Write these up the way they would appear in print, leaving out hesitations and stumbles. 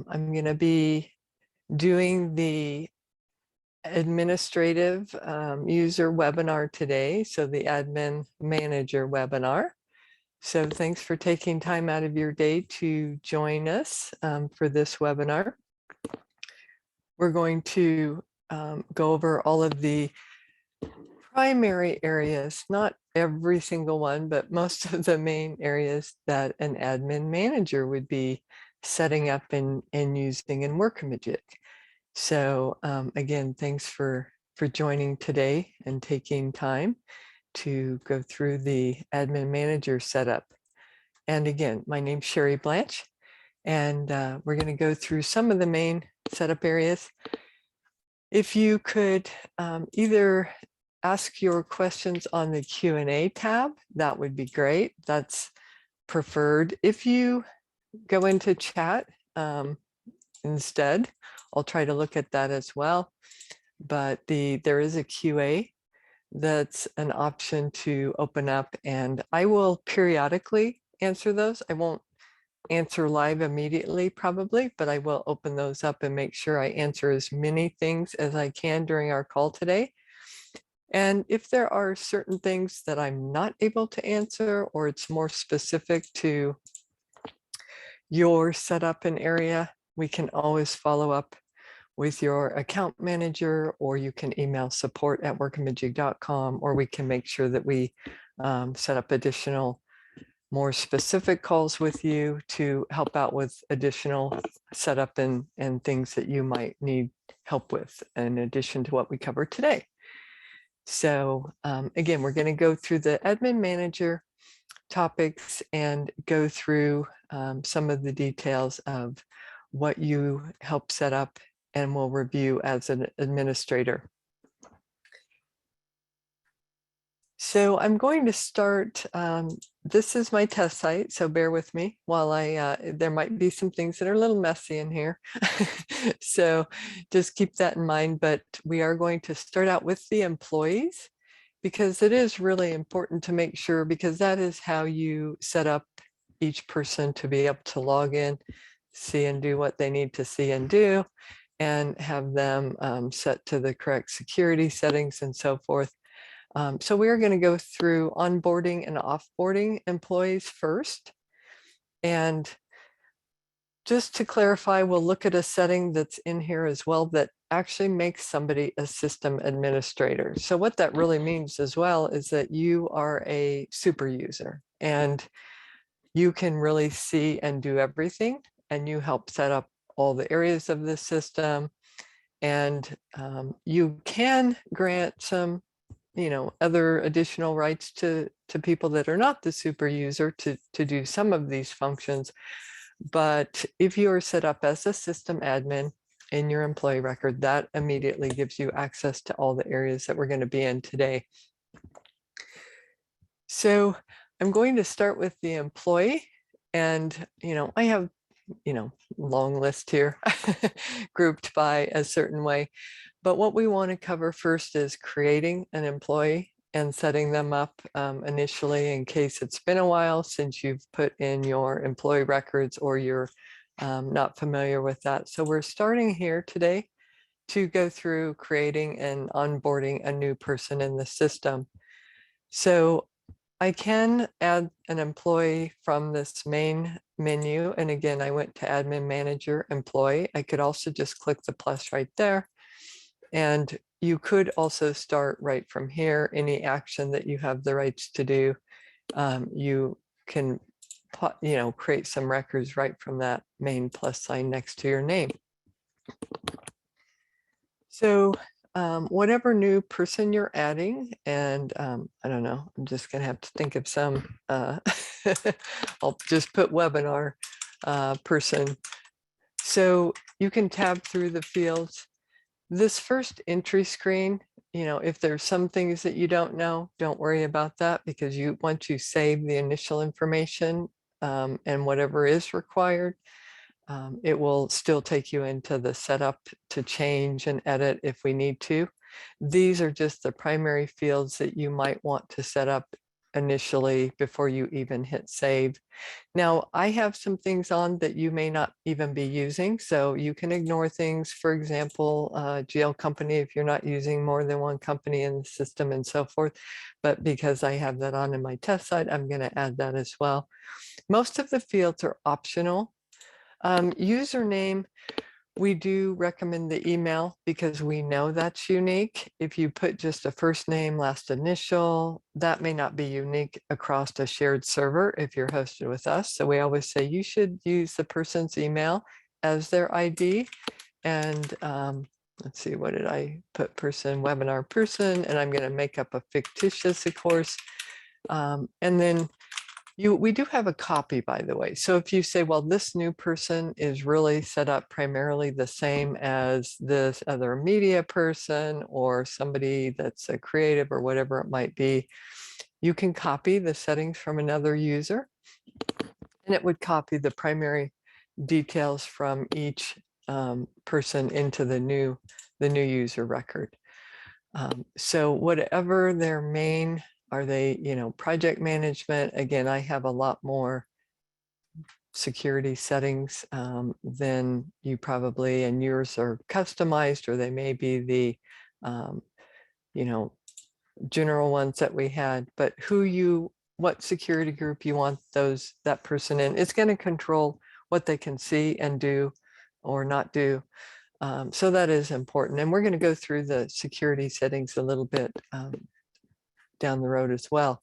I'm going to be doing the administrative user webinar today, so the admin manager webinar. So thanks for taking time out of your day to join us for this webinar. We're going to go over all of the primary areas, not every single one, but most of the main areas that an admin manager would be setting up and using in Workamajig. So again, thanks for joining today and taking time to go through the admin manager setup. And again, my name's Sherry Blanche, and we're going to go through some of the main setup areas. If you could either ask your questions on the Q&A tab, that would be great. That's preferred. If you go into chat instead, I'll try to look at that as well. But there is a QA that's an option to open up, and I will periodically answer those. I won't answer live immediately probably, but I will open those up and make sure I answer as many things as I can during our call today. And if there are certain things that I'm not able to answer, or it's more specific to your setup and area, we can always follow up with your account manager, or you can email support@workamajig.com, or we can make sure that we set up additional more specific calls with you to help out with additional setup and things that you might need help with in addition to what we covered today. So again, we're going to go through the admin manager topics and go through some of the details of what you help set up, and we'll review as an administrator. So I'm going to start, this is my test site, so bear with me while there might be some things that are a little messy in here. So just keep that in mind, but we are going to start out with the employees, because it is really important to make sure, because that is how you set up each person to be able to log in, see and do what they need to see and do, and have them set to the correct security settings and so forth. So we are going to go through onboarding and offboarding employees first. And just to clarify, we'll look at a setting that's in here as well that actually makes somebody a system administrator. So what that really means as well is that you are a super user, and you can really see and do everything, and you help set up all the areas of the system. And you can grant some other additional rights to people that are not the super user to do some of these functions. But if you are set up as a system admin in your employee record, that immediately gives you access to all the areas that we're going to be in today. So I'm going to start with the employee, and I have long list here grouped by a certain way. But what we want to cover first is creating an employee and setting them up initially, in case it's been a while since you've put in your employee records, or you're not familiar with that. So we're starting here today to go through creating and onboarding a new person in the system. So I can add an employee from this main menu. And again, I went to admin manager employee. I could also just click the plus right there. And you could also start right from here. Any action that you have the rights to do, you can create some records right from that main plus sign next to your name. So whatever new person you're adding, and I don't know, I'm just gonna have to think of some, I'll just put webinar person. So you can tab through the fields. This first entry screen, if there's some things that you don't know, don't worry about that, because once you save the initial information and whatever is required, it will still take you into the setup to change and edit if we need to. These are just the primary fields that you might want to set up initially before you even hit save. Now, I have some things on that you may not even be using, so you can ignore things. For example, GL company, if you're not using more than one company in the system and so forth. But because I have that on in my test site, I'm going to add that as well. Most of the fields are optional. Username, we do recommend the email because we know that's unique. If you put just a first name, last initial, that may not be unique across a shared server if you're hosted with us. So we always say you should use the person's email as their ID. And let's see, what did I put? Person, webinar person, and I'm going to make up a fictitious, of course. And then we do have a copy, by the way. So if you say, well, this new person is really set up primarily the same as this other media person or somebody that's a creative or whatever it might be, you can copy the settings from another user, and it would copy the primary details from each person into the new user record. So whatever their main, are they, project management? Again, I have a lot more security settings than you probably, and yours are customized, or they may be the, general ones that we had, but what security group you want that person in, it's going to control what they can see and do or not do. So that is important. And we're going to go through the security settings a little bit down the road as well.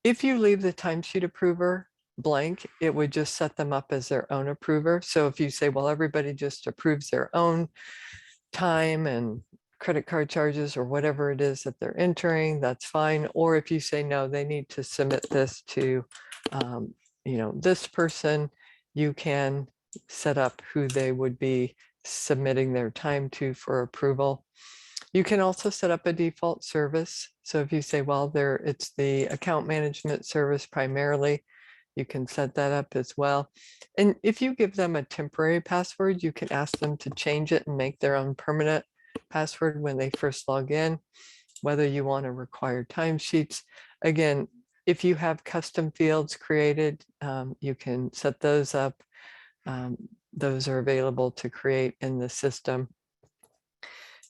If you leave the timesheet approver blank, it would just set them up as their own approver. So if you say, well, everybody just approves their own time and credit card charges or whatever it is that they're entering, that's fine. Or if you say, no, they need to submit this to, this person, you can set up who they would be submitting their time to for approval. You can also set up a default service. So if you say, well, it's the account management service primarily, you can set that up as well. And if you give them a temporary password, you can ask them to change it and make their own permanent password when they first log in, whether you want to require timesheets. Again, if you have custom fields created, you can set those up. Those are available to create in the system.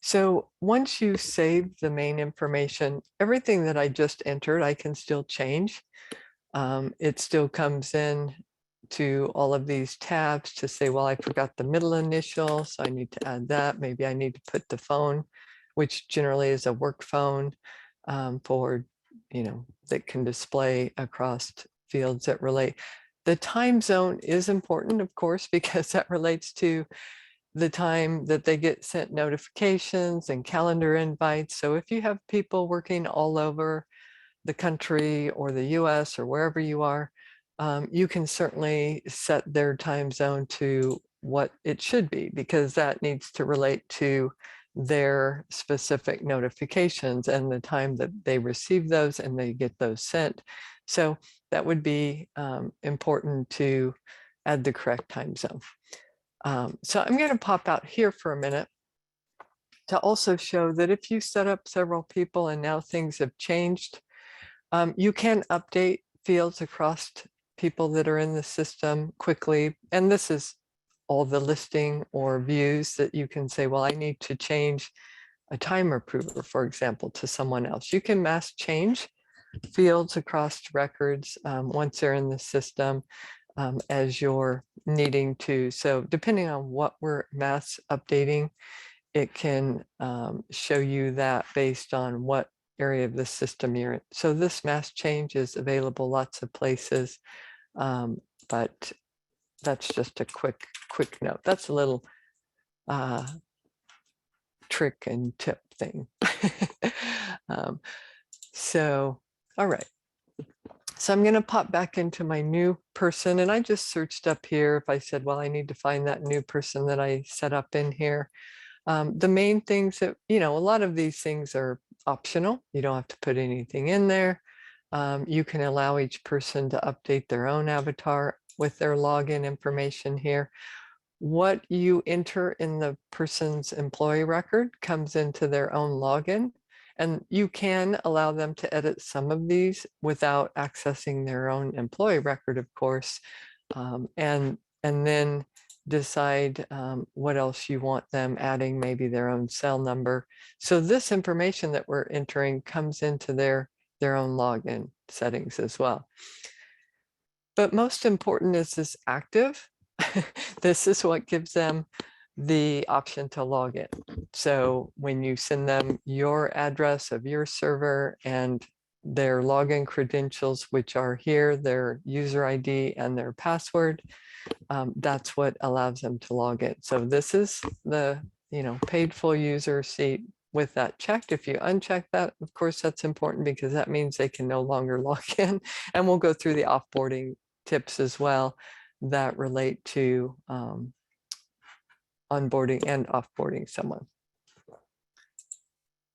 So once you save the main information, everything that I just entered, I can still change. It still comes in to all of these tabs to say, well, I forgot the middle initial, so I need to add that. Maybe I need to put the phone, which generally is a work phone for, that can display across fields that relate. The time zone is important, of course, because that relates to the time that they get sent notifications and calendar invites. So if you have people working all over the country or the US or wherever you are, you can certainly set their time zone to what it should be, because that needs to relate to their specific notifications and the time that they receive those and they get those sent. So that would be important to add the correct time zone. So I'm going to pop out here for a minute to also show that if you set up several people and now things have changed, you can update fields across people that are in the system quickly. And this is all the listing or views that you can say, well, I need to change a time approver, for example, to someone else. You can mass change fields across records once they're in the system as you're needing to. So depending on what we're mass updating, it can show you that based on what area of the system you're in. So this mass change is available lots of places, but that's just a quick note. That's a little trick and tip thing. So, all right. So I'm going to pop back into my new person, and I just searched up here. If I said, well, I need to find that new person that I set up in here. The main things that, a lot of these things are optional. You don't have to put anything in there. You can allow each person to update their own avatar with their login information here. What you enter in the person's employee record comes into their own login, And you can allow them to edit some of these without accessing their own employee record, of course, and then decide what else you want them adding, maybe their own cell number. So this information that we're entering comes into their own login settings as well. But most important is this active. This is what gives them the option to log in. So when you send them your address of your server and their login credentials, which are here, their user ID and their password, that's what allows them to log in. So this is the paid full user seat with that checked. If you uncheck that, of course, that's important because that means they can no longer log in. And we'll go through the offboarding tips as well that relate to onboarding and offboarding someone.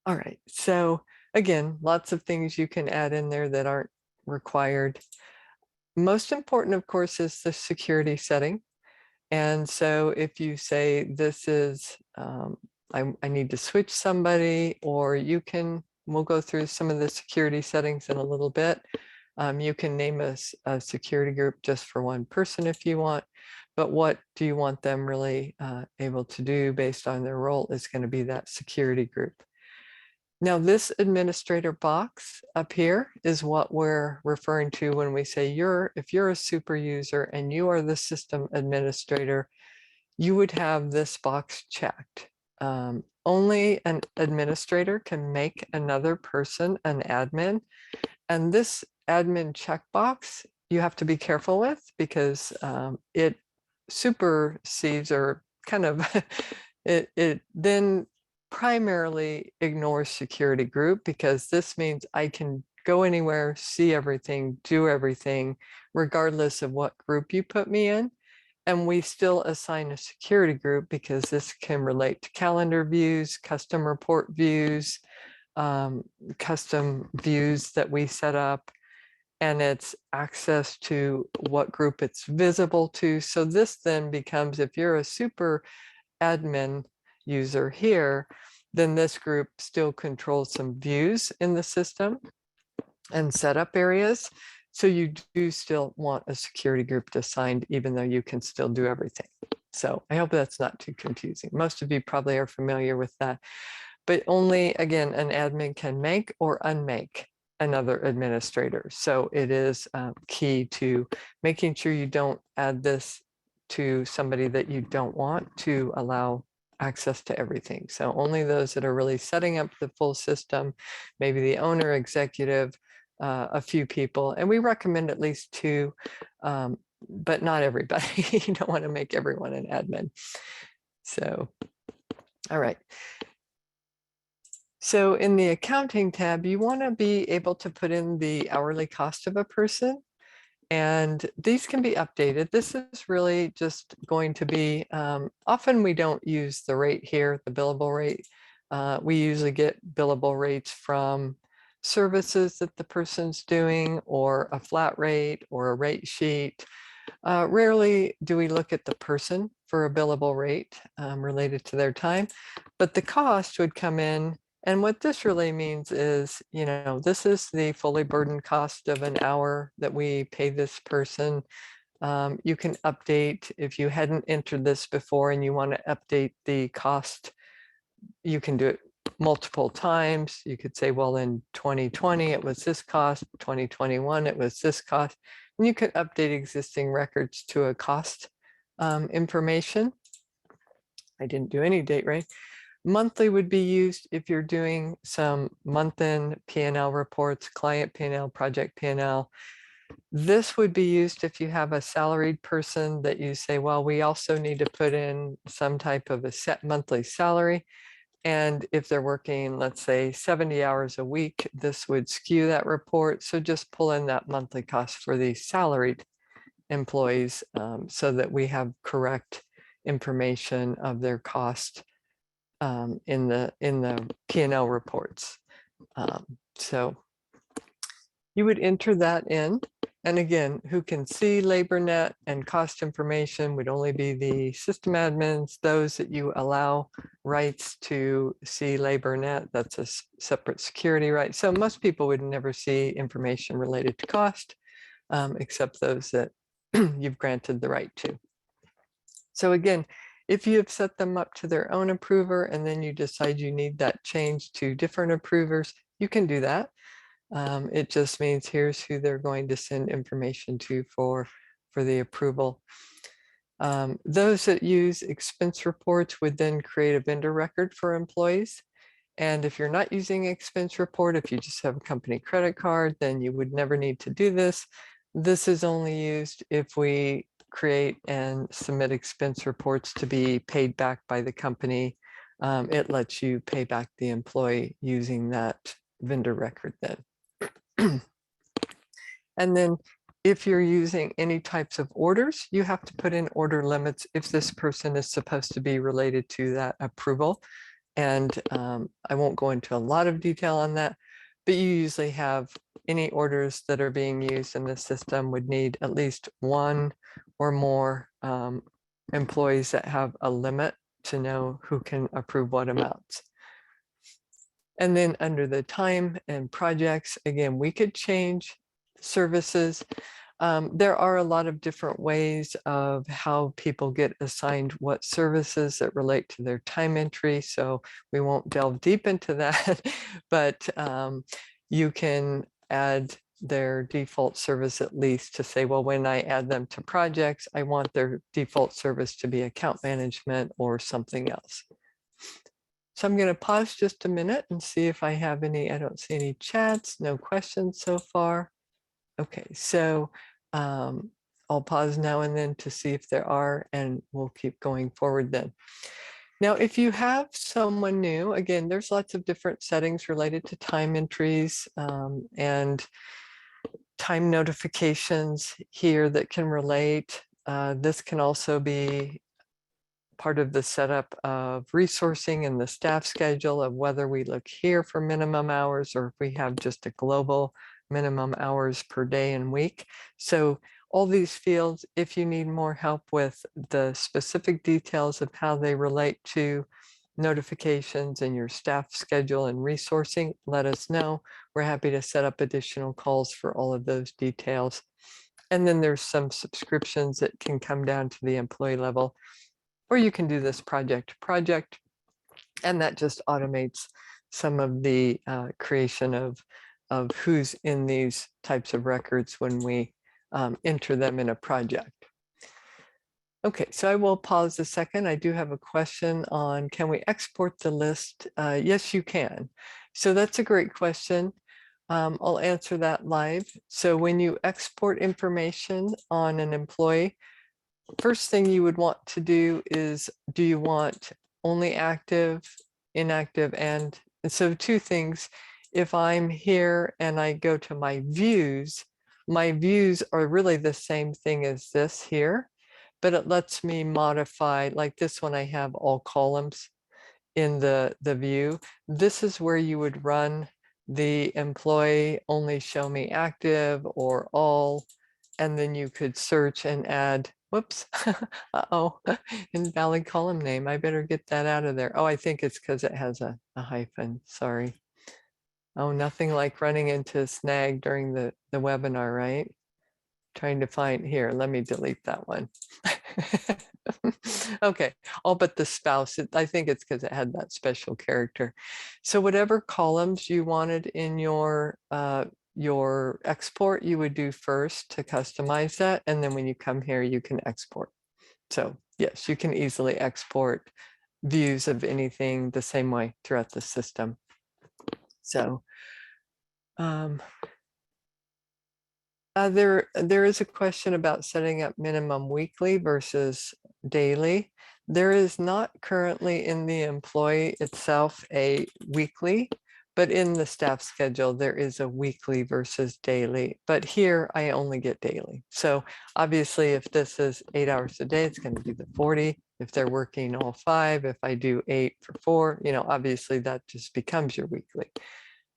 All right, so again, lots of things you can add in there that aren't required. Most important, of course, is the security setting. And so if you say this is, I need to switch somebody, or we'll go through some of the security settings in a little bit. You can name a security group just for one person if you want, but what do you want them really able to do based on their role is going to be that security group. Now this administrator box up here is what we're referring to when we say if you're a super user and you are the system administrator, you would have this box checked. Only an administrator can make another person an admin. And this admin checkbox you have to be careful with because it supersedes or kind of, it then primarily ignores security group, because this means I can go anywhere, see everything, do everything, regardless of what group you put me in. And we still assign a security group because this can relate to calendar views, custom report views, custom views that we set up, and it's access to what group it's visible to. So this then becomes, if you're a super admin user here, then this group still controls some views in the system and setup areas. So you do still want a security group assigned, even though you can still do everything. So I hope that's not too confusing. Most of you probably are familiar with that, but only, again, an admin can make or unmake another administrator. So it is key to making sure you don't add this to somebody that you don't want to allow access to everything. So only those that are really setting up the full system, maybe the owner, executive, a few people, and we recommend at least 2, but not everybody. You don't want to make everyone an admin. So, all right. So in the accounting tab, you want to be able to put in the hourly cost of a person, and these can be updated. This is really just going to be, often we don't use the rate here, the billable rate. We usually get billable rates from services that the person's doing, or a flat rate or a rate sheet. Rarely do we look at the person for a billable rate related to their time, but the cost would come in. And what this really means is, this is the fully burdened cost of an hour that we pay this person. You can update, if you hadn't entered this before and you want to update the cost, you can do it multiple times. You could say, well, in 2020, it was this cost, 2021, it was this cost. And you could update existing records to a cost information. I didn't do any date, right? Monthly would be used if you're doing some month-end P&L reports, client P&L, project P&L. This would be used if you have a salaried person that you say, well, we also need to put in some type of a set monthly salary. And if they're working, let's say 70 hours a week, this would skew that report. So just pull in that monthly cost for the salaried employees so that we have correct information of their cost in the P&L reports. So you would enter that in. And again, who can see LaborNet and cost information would only be the system admins, those that you allow rights to see LaborNet. That's a separate security right. So most people would never see information related to cost, except those that you've granted the right to. So again, if you have set them up to their own approver and then you decide you need that change to different approvers, you can do that. It just means here's who they're going to send information to for the approval. Those that use expense reports would then create a vendor record for employees. And if you're not using expense report, if you just have a company credit card, then you would never need to do this. This is only used if we create and submit expense reports to be paid back by the company. It lets you pay back the employee using that vendor record then. And then if you're using any types of orders, you have to put in order limits if this person is supposed to be related to that approval. And I won't go into a lot of detail on that, but you usually have any orders that are being used in the system would need at least one or more employees that have a limit to know who can approve what amounts. And then under the time and projects, again, we could change services. There are a lot of different ways of how people get assigned what services that relate to their time entry. So we won't delve deep into that, but you can add their default service at least to say, well, when I add them to projects, I want their default service to be account management or something else. So I'm going to pause just a minute and see if I have any. I don't see any chats, no questions so far. Okay, so I'll pause now and then to see if there are, and we'll keep going forward then. Now, if you have someone new, again, there's lots of different settings related to time entries and time notifications here that can relate. This can also be part of the setup of resourcing and the staff schedule of whether we look here for minimum hours or if we have just a global minimum hours per day and week. So all these fields, if you need more help with the specific details of how they relate to notifications and your staff schedule and resourcing, let us know. We're happy to set up additional calls for all of those details. And then there's some subscriptions that can come down to the employee level, or you can do this project to project, and that just automates some of the creation of who's in these types of records when we enter them in a project. Okay, so I will pause a second. I do have a question on, can we export the list? Yes, you can. So that's a great question. I'll answer that live. So when you export information on an employee, first thing you would want to do is, do you want only active, inactive, and so two things. If I'm here and I go to my views are really the same thing as this here, but it lets me modify, like this one, I have all columns in the view. This is where you would run the employee only show me active or all, and then you could search and add, whoops, uh-oh, invalid column name. I better get that out of there. Oh, I think it's because it has a hyphen, sorry. Oh, nothing like running into a snag during the webinar, right? Trying to find here, let me delete that one. Okay, all but the spouse. I think it's because it had that special character. So whatever columns you wanted in your export, you would do first to customize that. And then when you come here, you can export. So yes, you can easily export views of anything the same way throughout the system. So there is a question about setting up minimum weekly versus daily. There is not currently in the employee itself a weekly, but in the staff schedule, there is a weekly versus daily. But here I only get daily. So obviously, if this is 8 hours a day, it's going to be the 40. If they're working all 5, if I do 8 for 4, you know, obviously that just becomes your weekly.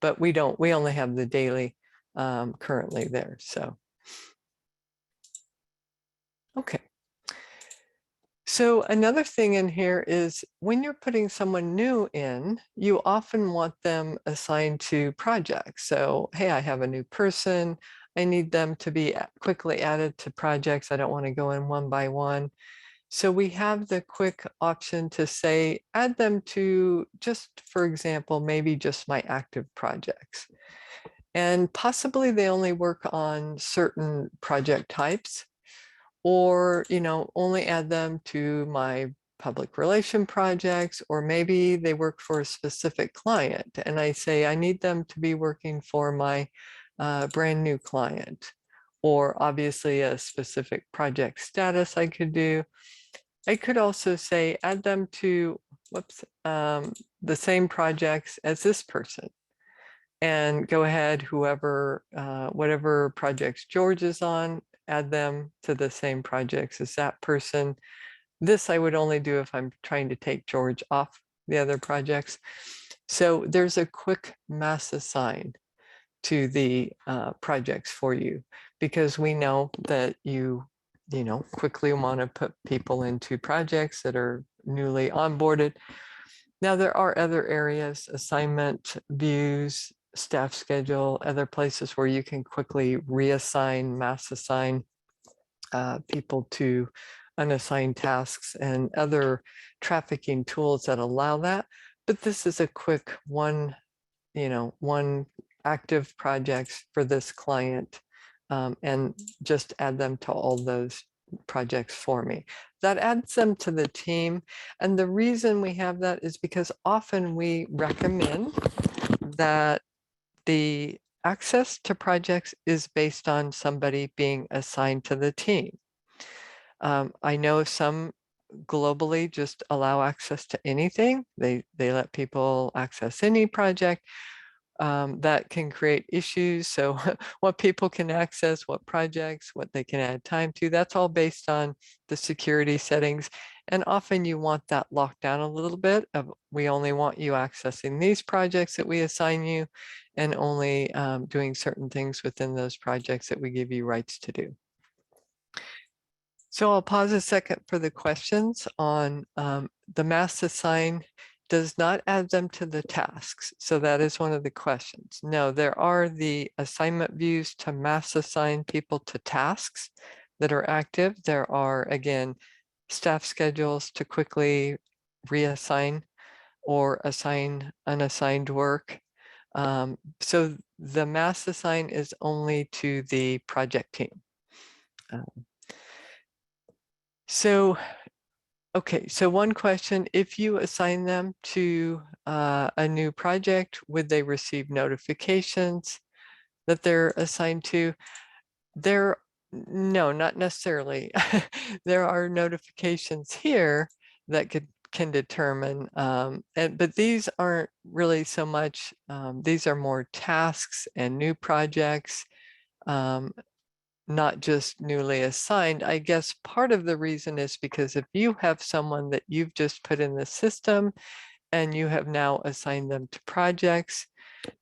But we only have the daily currently there. So Okay. So another thing in here is when you're putting someone new in, you often want them assigned to projects. So, hey, I have a new person. I need them to be quickly added to projects. I don't want to go in one by one. So we have the quick option to say, add them to just, for example, maybe just my active projects. And possibly they only work on certain project types, or only add them to my public relation projects, or maybe they work for a specific client and I say I need them to be working for my brand new client, or obviously a specific project status I could do. I could also say add them to the same projects as this person, and go ahead, whoever, whatever projects George is on, add them to the same projects as that person. This I would only do if I'm trying to take George off the other projects. So there's a quick mass assign to the projects for you, because we know that you quickly want to put people into projects that are newly onboarded. Now, there are other areas, assignment views, staff schedule, other places where you can quickly reassign, mass assign people to unassigned tasks, and other trafficking tools that allow that. But this is a quick one active projects for this client, and just add them to all those projects for me. That adds them to the team. And the reason we have that is because often we recommend that the access to projects is based on somebody being assigned to the team. I know some globally just allow access to anything. They let people access any project. That can create issues. So what people can access, what projects, what they can add time to, that's all based on the security settings. And often you want that locked down a little bit of, we only want you accessing these projects that we assign you, and only doing certain things within those projects that we give you rights to do. So I'll pause a second for the questions on the mass assign does not add them to the tasks. So that is one of the questions. No, there are the assignment views to mass assign people to tasks that are active. There are, again, staff schedules to quickly reassign or assign unassigned work. So the mass assign is only to the project team. Okay, so one question, if you assign them to a new project, would they receive notifications that they're assigned to? No, not necessarily. There are notifications here that can determine, but these aren't really so much, these are more tasks and new projects, not just newly assigned. I guess part of the reason is because if you have someone that you've just put in the system and you have now assigned them to projects,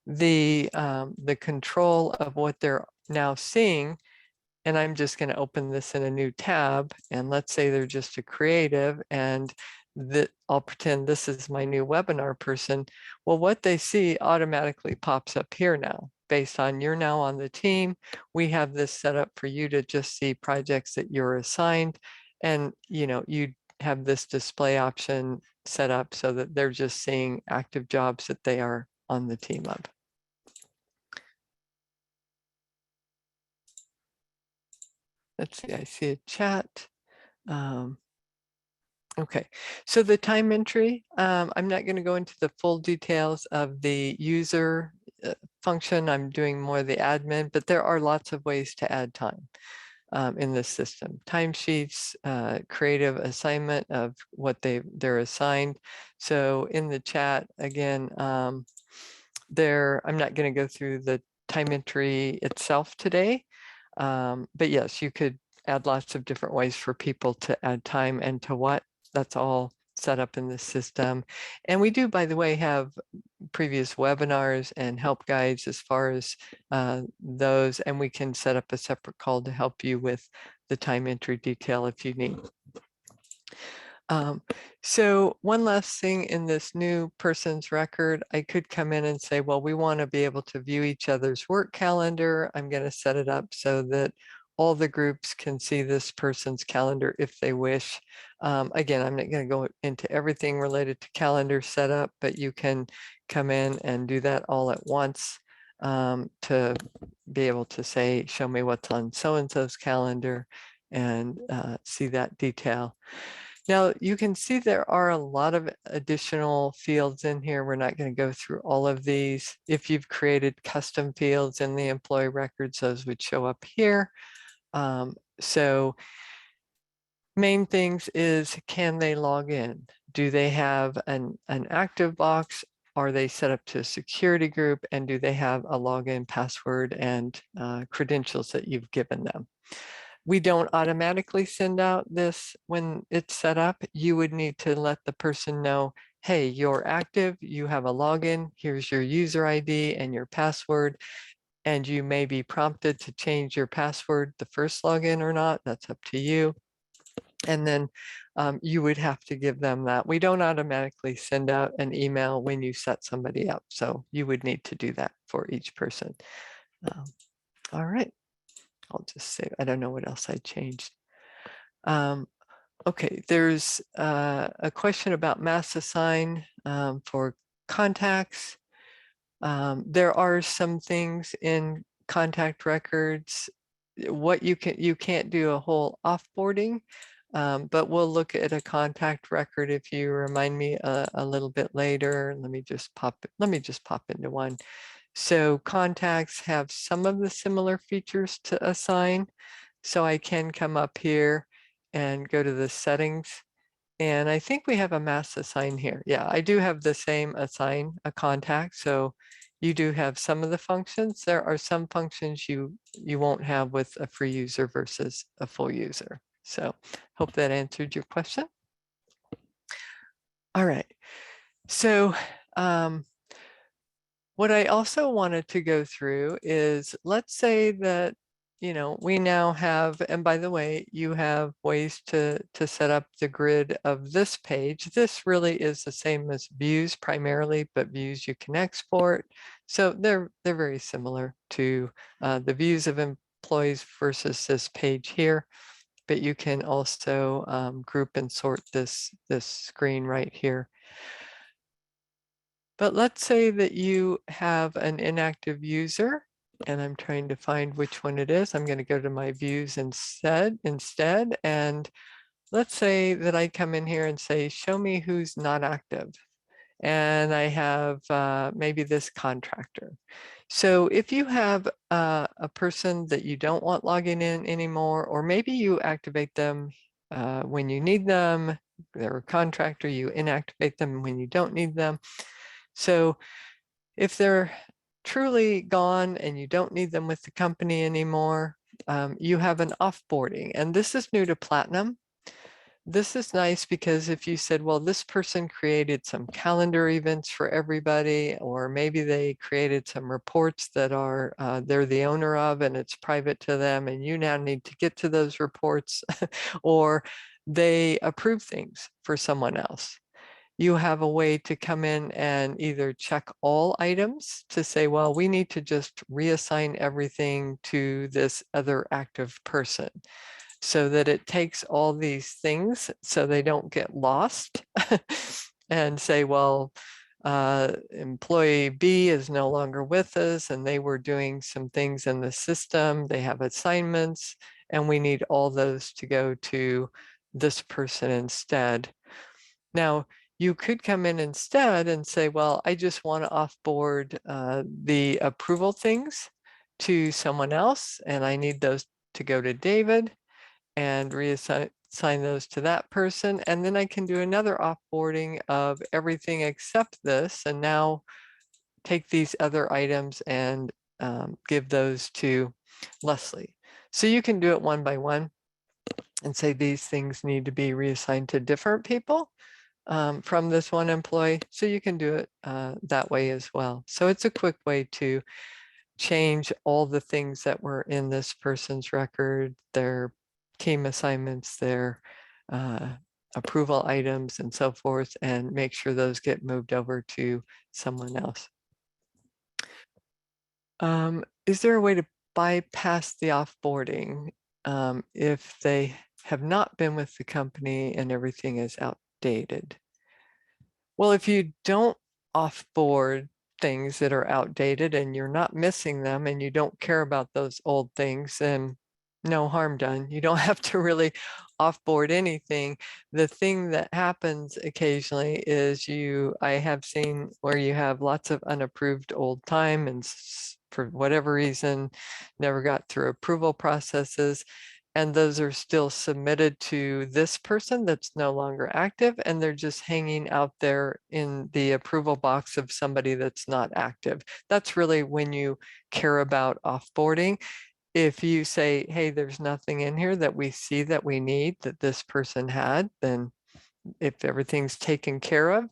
the control of what they're now seeing, and I'm just going to open this in a new tab, and let's say they're just a creative, and that I'll pretend this is my new webinar person. Well, what they see automatically pops up here now. Based on you're now on the team, we have this set up for you to just see projects that you're assigned, and you have this display option set up so that they're just seeing active jobs that they are on the team of. Let's see, I see a chat. Okay, so the time entry, I'm not going to go into the full details of the user function. I'm doing more the admin, but there are lots of ways to add time in this system. Timesheets, creative assignment of what they're assigned. So in the chat, again, I'm not going to go through the time entry itself today, but yes, you could add lots of different ways for people to add time and to what. That's all set up in the system. And we do, by the way, have previous webinars and help guides as far as those, and we can set up a separate call to help you with the time entry detail if you need. So one last thing in this new person's record, I could come in and say, well, we want to be able to view each other's work calendar. I'm going to set it up so that all the groups can see this person's calendar if they wish. Again, I'm not going to go into everything related to calendar setup, but you can come in and do that all at once to be able to say, show me what's on so-and-so's calendar and see that detail. Now you can see there are a lot of additional fields in here. We're not going to go through all of these. If you've created custom fields in the employee records, those would show up here. So main things is, can they log in? Do they have an active box? Are they set up to a security group? And do they have a login password and credentials that you've given them? We don't automatically send out this when it's set up. You would need to let the person know, hey, you're active, you have a login, here's your user ID and your password, and you may be prompted to change your password the first login or not. That's up to you. And then you would have to give them that. We don't automatically send out an email when you set somebody up. So you would need to do that for each person. All right. I'll just say, I don't know what else I changed. Okay, there's a question about mass assign for contacts. There are some things in contact records. What you can't do a whole offboarding, but we'll look at a contact record if you remind me a little bit later. Let me just pop into one. So contacts have some of the similar features to assign. So I can come up here and go to the settings. And I think we have a mass assign here. Yeah, I do have the same assign a contact. So you do have some of the functions. There are some functions you won't have with a free user versus a full user. So hope that answered your question. All right. So what I also wanted to go through is, let's say that, you know, we now have, and by the way, you have ways to set up the grid of this page. This really is the same as views primarily, but views you can export. So they're very similar to the views of employees versus this page here. But you can also group and sort this screen right here. But let's say that you have an inactive user, and I'm trying to find which one it is. I'm going to go to my views instead. And let's say that I come in here and say, show me who's not active. And I have maybe this contractor. So if you have a person that you don't want logging in anymore, or maybe you activate them when you need them, they're a contractor, you inactivate them when you don't need them. So if they're truly gone and you don't need them with the company anymore, you have an offboarding. And this is new to Platinum. This is nice because if you said, well, this person created some calendar events for everybody, or maybe they created some reports that are they're the owner of and it's private to them, and you now need to get to those reports, or they approve things for someone else. You have a way to come in and either check all items to say, well, we need to just reassign everything to this other active person, so that it takes all these things so they don't get lost and say, well, employee B is no longer with us and they were doing some things in the system. They have assignments and we need all those to go to this person instead. Now, you could come in instead and say, well, I just want to offboard the approval things to someone else, and I need those to go to David, and reassign those to that person. And then I can do another offboarding of everything except this, and now take these other items and give those to Leslie. So you can do it one by one and say these things need to be reassigned to different people from this one employee. So you can do it that way as well. So it's a quick way to change all the things that were in this person's record, their team assignments, their approval items and so forth, and make sure those get moved over to someone else. Is there a way to bypass the offboarding if they have not been with the company and everything is outdated? Well, if you don't offboard things that are outdated and you're not missing them and you don't care about those old things, then no harm done. You don't have to really offboard anything. The thing that happens occasionally is I have seen where you have lots of unapproved old time and for whatever reason, never got through approval processes. And those are still submitted to this person that's no longer active, and they're just hanging out there in the approval box of somebody that's not active. That's really when you care about offboarding. If you say, hey, there's nothing in here that we see that we need that this person had, then if everything's taken care of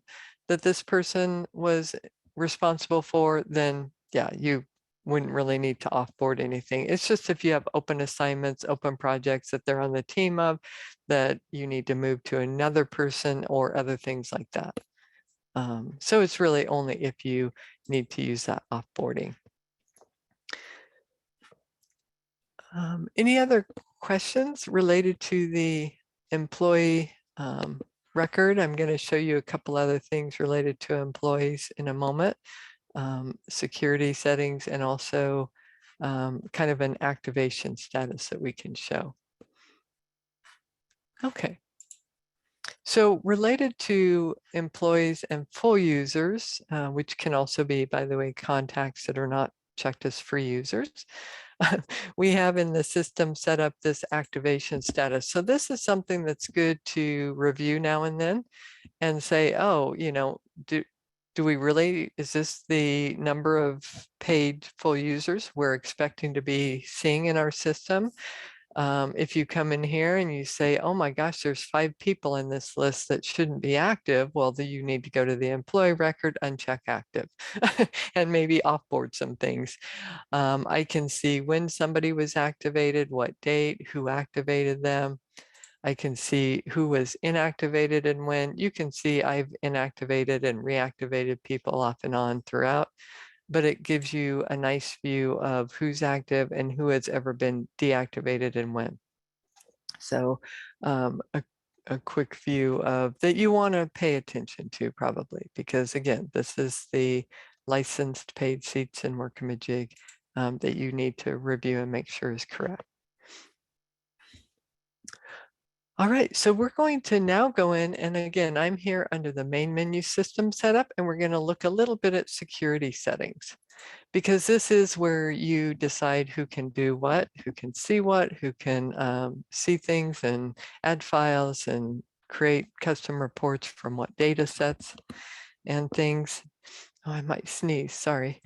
that this person was responsible for, then yeah, you wouldn't really need to offboard anything. It's just if you have open assignments, open projects that they're on the team of that you need to move to another person or other things like that. So it's really only if you need to use that offboarding. Any other questions related to the employee record? I'm going to show you a couple other things related to employees in a moment. Security settings and also kind of an activation status that we can show. Okay. So related to employees and full users, which can also be, by the way, contacts that are not checked as free users, we have in the system set up this activation status. So this is something that's good to review now and then and say, oh, do we really, is this the number of paid full users we're expecting to be seeing in our system? If you come in here and you say, oh my gosh, there's 5 people in this list that shouldn't be active, well, then you need to go to the employee record, uncheck active, and maybe offboard some things. I can see when somebody was activated, what date, who activated them. I can see who was inactivated and when. You can see I've inactivated and reactivated people off and on throughout, but it gives you a nice view of who's active and who has ever been deactivated and when. So a quick view of that you want to pay attention to probably, because again, this is the licensed paid seats in Workamajig that you need to review and make sure is correct. All right, so we're going to now go in, and again, I'm here under the main menu system setup, and we're going to look a little bit at security settings, because this is where you decide who can do what, who can see what, who can see things and add files and create custom reports from what data sets and things. Oh, I might sneeze, sorry.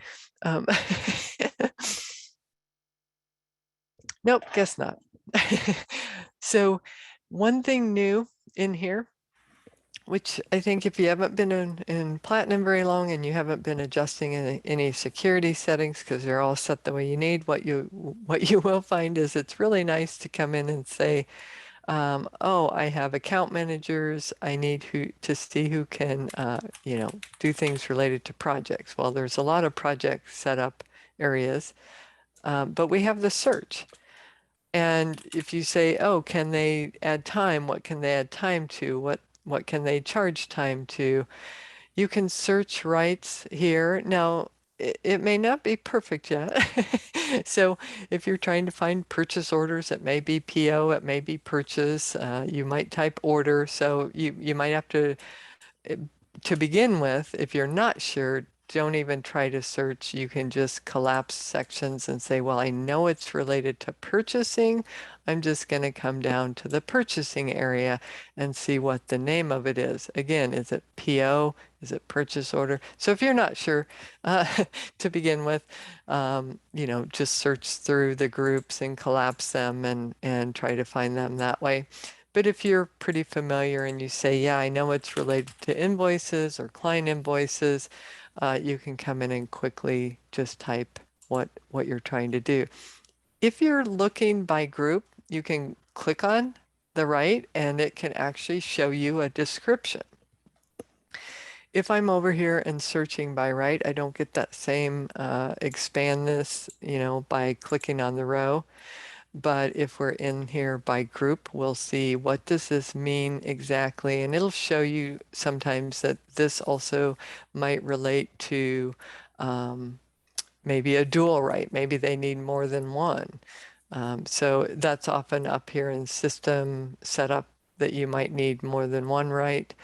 Nope, guess not. So one thing new in here, which I think if you haven't been in Platinum very long and you haven't been adjusting any security settings because they're all set the way you need, what you will find is it's really nice to come in and say, oh, I have account managers. I need to see who can, do things related to projects. Well, there's a lot of project setup areas, but we have the search. And if you say, oh, can they add time? What can they add time to? What can they charge time to? You can search rights here. Now, it may not be perfect yet. So if you're trying to find purchase orders, it may be PO, it may be purchase. You might type order. So you might have to begin with, if you're not sure, don't even try to search. You can just collapse sections and say, well, I know it's related to purchasing. I'm just going to come down to the purchasing area and see what the name of it is. Again, is it PO? Is it purchase order? So if you're not sure to begin with, just search through the groups and collapse them and try to find them that way. But if you're pretty familiar and you say, yeah, I know it's related to invoices or client invoices, you can come in and quickly just type what you're trying to do. If you're looking by group, you can click on the right and it can actually show you a description. If I'm over here and searching by right, I don't get that same expand this, by clicking on the row. But if we're in here by group, we'll see what does this mean exactly. And it'll show you sometimes that this also might relate to maybe a dual right. Maybe they need more than one. So that's often up here in system setup that you might need more than one right.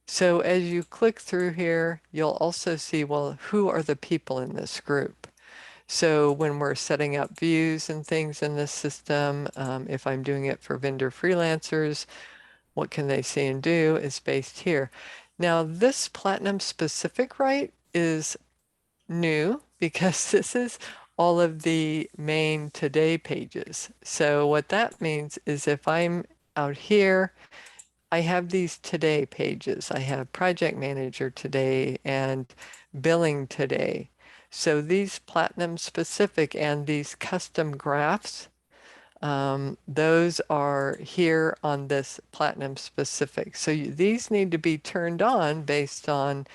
So as you click through here, you'll also see, well, who are the people in this group? So when we're setting up views and things in this system, if I'm doing it for vendor freelancers, what can they see and do is based here. Now this platinum specific right is new because this is all of the main today pages. So what that means is if I'm out here, I have these today pages. I have project manager today and billing today. So these platinum specific and these custom graphs, those are here on this platinum specific. So these need to be turned on based on,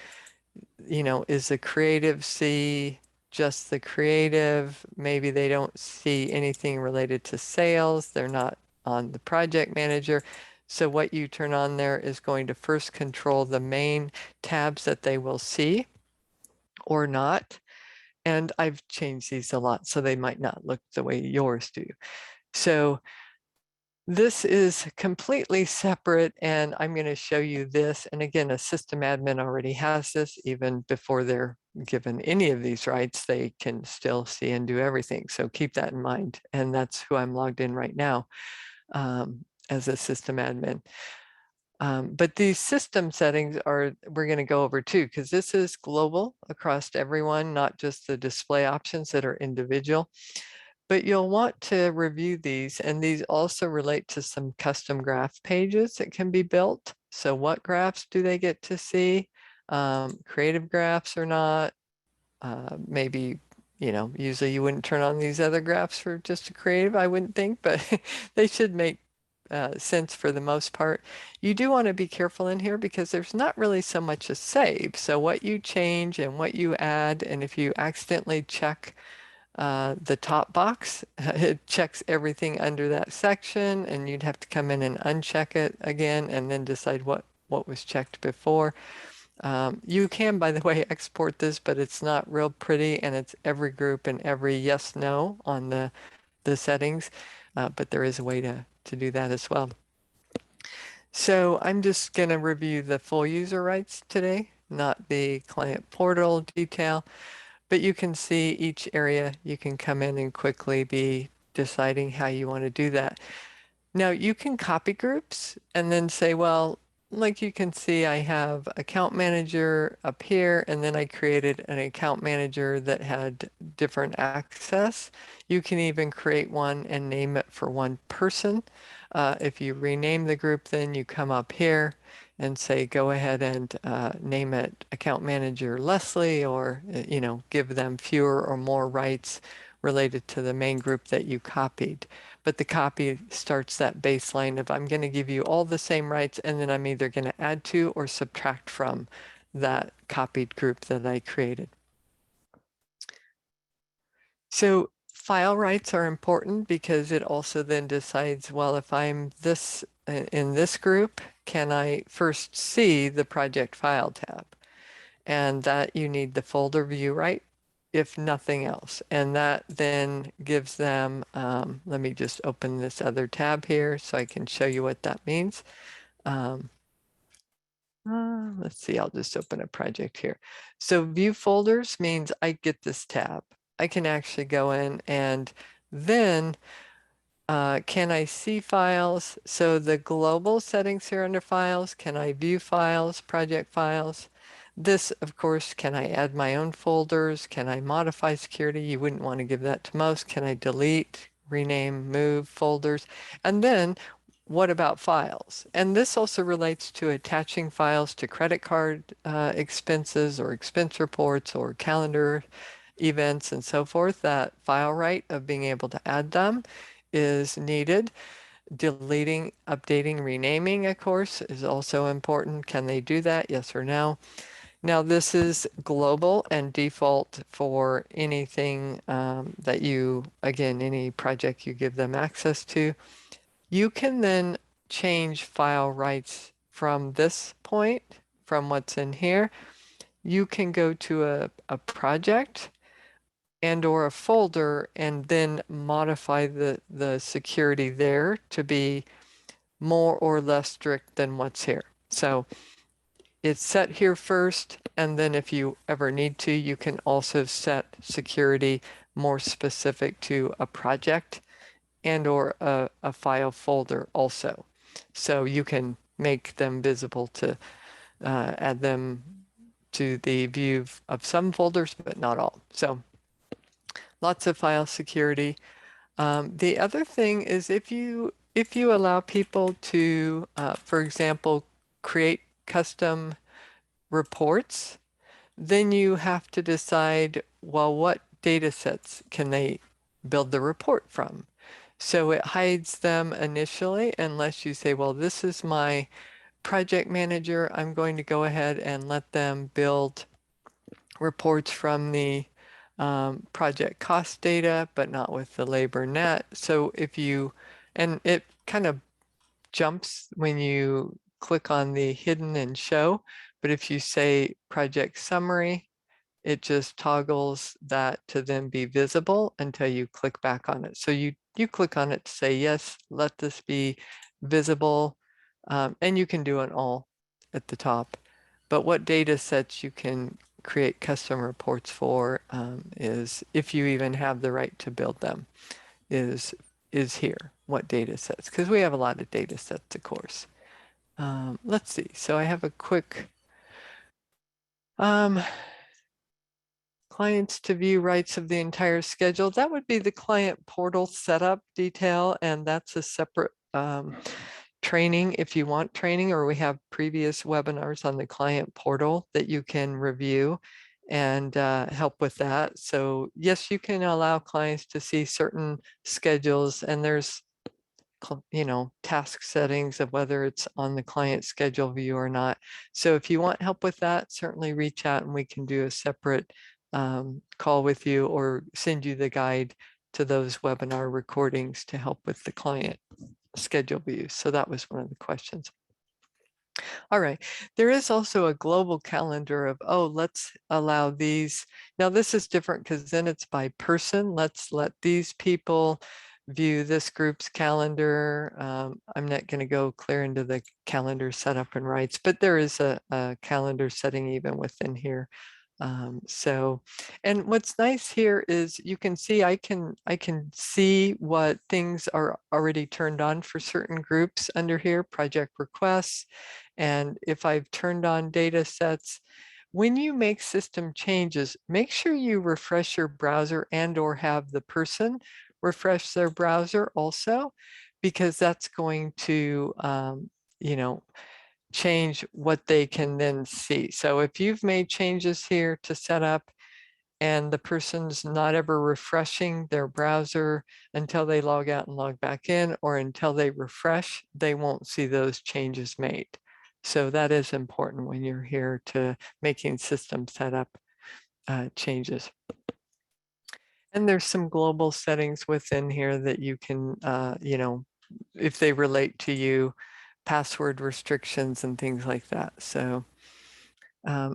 is the creative see just the creative? Maybe they don't see anything related to sales. They're not on the project manager. So what you turn on there is going to first control the main tabs that they will see or not. And I've changed these a lot, so they might not look the way yours do. So this is completely separate, and I'm going to show you this. And again, a system admin already has this. Even before they're given any of these rights, they can still see and do everything. So keep that in mind. And that's who I'm logged in right now as a system admin. But these system settings we're going to go over too, because this is global across everyone, not just the display options that are individual. But you'll want to review these, and these also relate to some custom graph pages that can be built. So what graphs do they get to see? Creative graphs or not? Maybe, usually you wouldn't turn on these other graphs for just a creative, I wouldn't think, but they should make sense for the most part. You do want to be careful in here because there's not really so much a save. So what you change and what you add, and if you accidentally check the top box, it checks everything under that section, and you'd have to come in and uncheck it again and then decide what was checked before. You can, by the way, export this, but it's not real pretty, and it's every group and every yes, no on the settings, but there is a way to do that as well. So I'm just going to review the full user rights today, not the client portal detail. But you can see each area, you can come in and quickly be deciding how you want to do that. Now you can copy groups and then say, well, like you can see, I have account manager up here, and then I created an account manager that had different access. You can even create one and name it for one person. If you rename the group, then you come up here and say, go ahead and name it account manager Leslie, or, give them fewer or more rights related to the main group that you copied. But the copy starts that baseline of I'm going to give you all the same rights, and then I'm either going to add to or subtract from that copied group that I created. So file rights are important because it also then decides, well, if I'm in this group, can I first see the project file tab? And that you need the folder view right, if nothing else. And that then gives them, let me just open this other tab here so I can show you what that means. Let's see, I'll just open a project here. So view folders means I get this tab. I can actually go in and then can I see files? So the global settings here under files, can I view files, project files? This, of course, can I add my own folders? Can I modify security? You wouldn't want to give that to most. Can I delete, rename, move folders? And then what about files? And this also relates to attaching files to credit card expenses or expense reports or calendar events and so forth. That file right of being able to add them is needed. Deleting, updating, renaming a course is also important. Can they do that? Yes or no? Now this is global and default for anything that you, again, any project you give them access to. You can then change file rights from this point, from what's in here. You can go to a project and or a folder and then modify the security there to be more or less strict than what's here. So it's set here first, and then if you ever need to, you can also set security more specific to a project and or a file folder also. So you can make them visible to add them to the view of some folders, but not all. So lots of file security. The other thing is if you allow people to, for example, create custom reports, then you have to decide, well, what data sets can they build the report from? So it hides them initially unless you say, well, this is my project manager. I'm going to go ahead and let them build reports from the project cost data, but not with the labor net. So if you, and it kind of jumps when you click on the hidden and show, but if you say project summary, it just toggles that to then be visible until you click back on it. So you click on it to say, yes, let this be visible, and you can do it all at the top. But what data sets you can create custom reports for is, if you even have the right to build them, is here. What data sets? Because we have a lot of data sets, of course. Let's see. So I have a quick clients to view rights of the entire schedule. That would be the client portal setup detail, and that's a separate training if you want training, or we have previous webinars on the client portal that you can review and help with that. So yes, you can allow clients to see certain schedules, and there's task settings of whether it's on the client schedule view or not. So if you want help with that, certainly reach out and we can do a separate call with you or send you the guide to those webinar recordings to help with the client schedule view. So that was one of the questions. All right, there is also a global calendar of, oh, let's allow these. Now this is different because then it's by person. Let's let these people view this group's calendar. I'm not going to go clear into the calendar setup and rights, but there is a calendar setting even within here. And what's nice here is you can see I can see what things are already turned on for certain groups under here, project requests. And if I've turned on data sets, when you make system changes, make sure you refresh your browser and or have the person refresh their browser also, because that's going to, change what they can then see. So if you've made changes here to set up and the person's not ever refreshing their browser until they log out and log back in, or until they refresh, they won't see those changes made. So that is important when you're here to making system setup changes. And there's some global settings within here that you can, if they relate to you, password restrictions and things like that. So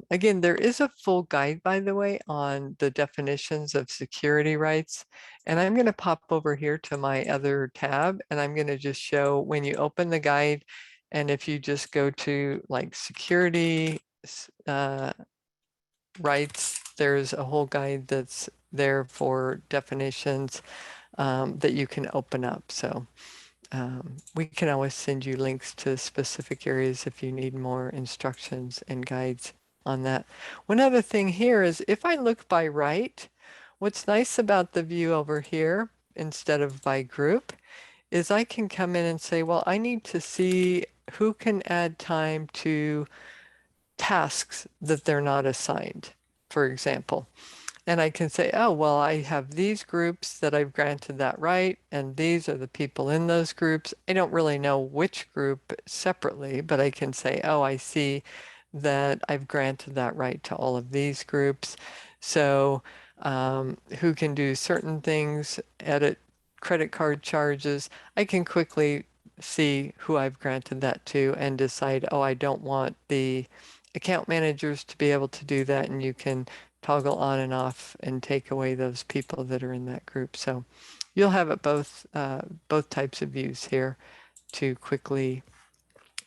again, there is a full guide, by the way, on the definitions of security rights. And I'm going to pop over here to my other tab, and I'm going to just show when you open the guide, and if you just go to like security rights, there's a whole guide that's there for definitions that you can open up. So we can always send you links to specific areas if you need more instructions and guides on that. One other thing here is if I look by right, what's nice about the view over here instead of by group is I can come in and say, well, I need to see who can add time to tasks that they're not assigned, for example. And I can say, oh, well, I have these groups that I've granted that right, and these are the people in those groups. I don't really know which group separately, but I can say, oh, I see that I've granted that right to all of these groups. So who can do certain things, edit credit card charges, I can quickly see who I've granted that to and decide, oh, I don't want the account managers to be able to do that, and you can toggle on and off and take away those people that are in that group. So you'll have it both types of views here to quickly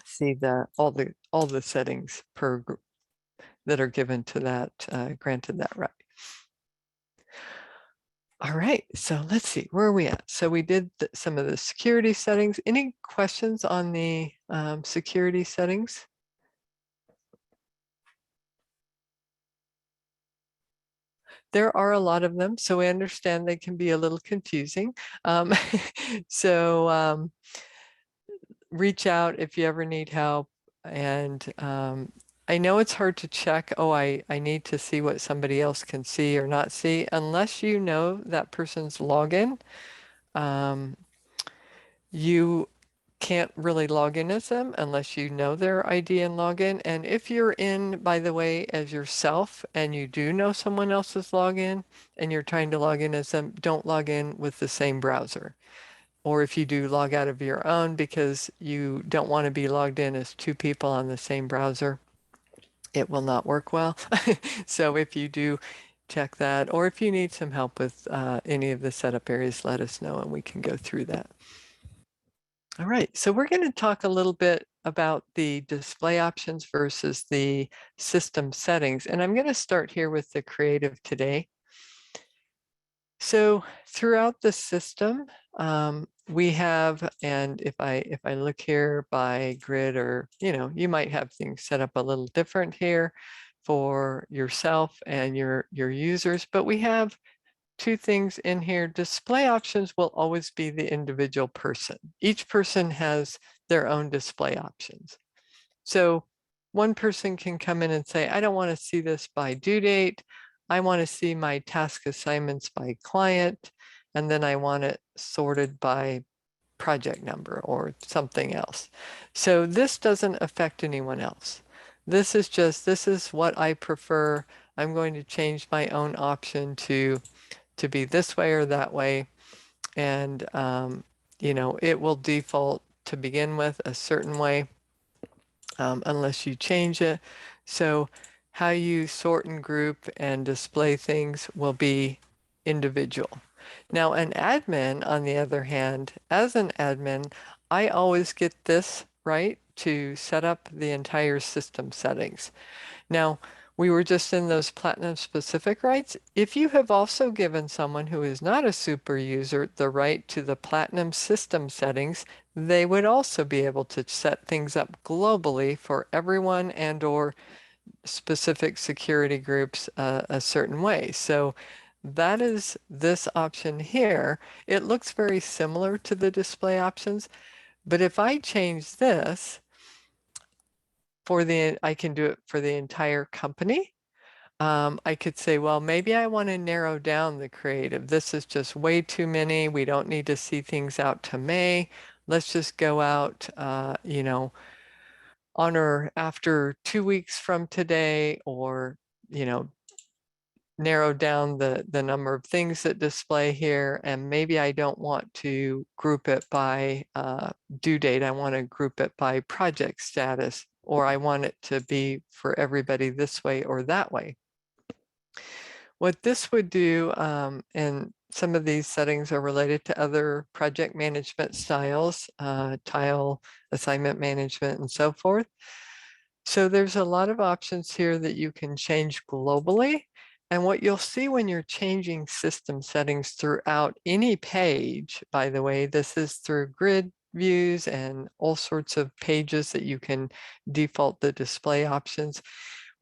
see all the settings per group that are given to that granted that right. All right, so let's see, where are we at? So we did some of the security settings. Any questions on the security settings? There are a lot of them, so we understand they can be a little confusing. Um, so reach out if you ever need help. And I know it's hard to check, oh, I need to see what somebody else can see or not see, unless you know that person's login. You can't really log in as them unless you know their ID and login. And if you're in, by the way, as yourself and you do know someone else's login and you're trying to log in as them, don't log in with the same browser. Or if you do, log out of your own because you don't want to be logged in as two people on the same browser. It will not work well. So if you do, check that. Or if you need some help with any of the setup areas, let us know and we can go through that. All right, so we're going to talk a little bit about the display options versus the system settings. And I'm going to start here with the creative today. So throughout the system, we have, and if I look here by grid, or you might have things set up a little different here for yourself and your users, but we have two things in here. Display options will always be the individual person. Each person has their own display options. So one person can come in and say, I don't want to see this by due date. I want to see my task assignments by client, and then I want it sorted by project number or something else. So this doesn't affect anyone else. This is what I prefer. I'm going to change my own option to be this way or that way. And, it will default to begin with a certain way unless you change it. So how you sort and group and display things will be individual. Now, an admin, on the other hand, as an admin, I always get this right to set up the entire system settings. Now, we were just in those platinum specific rights. If you have also given someone who is not a super user the right to the platinum system settings, they would also be able to set things up globally for everyone and or specific security groups a certain way. So that is this option here. It looks very similar to the display options, but if I change this, I can do it for the entire company. I could say, well, maybe I want to narrow down the creative. This is just way too many. We don't need to see things out to May. Let's just go out, on or after 2 weeks from today, or, narrow down the number of things that display here. And maybe I don't want to group it by due date. I want to group it by project status, or I want it to be for everybody this way or that way. What this would do, and some of these settings are related to other project management styles, tile assignment management, and so forth. So there's a lot of options here that you can change globally. And what you'll see when you're changing system settings throughout any page, by the way, this is through grid views and all sorts of pages that you can default the display options.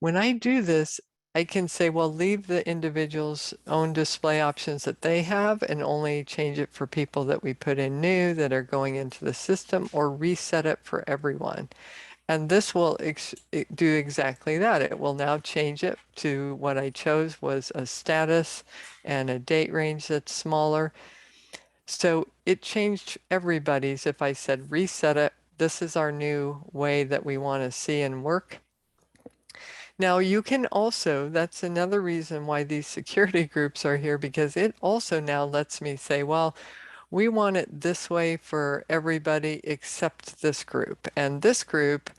When I do this, I can say, well, leave the individual's own display options that they have and only change it for people that we put in new that are going into the system, or reset it for everyone. And this will do exactly that. It will now change it to what I chose was a status and a date range that's smaller. So it changed everybody's. If I said reset it, this is our new way that we want to see and work. Now you can also, that's another reason why these security groups are here, because it also now lets me say, well, we want it this way for everybody except this group. And this group,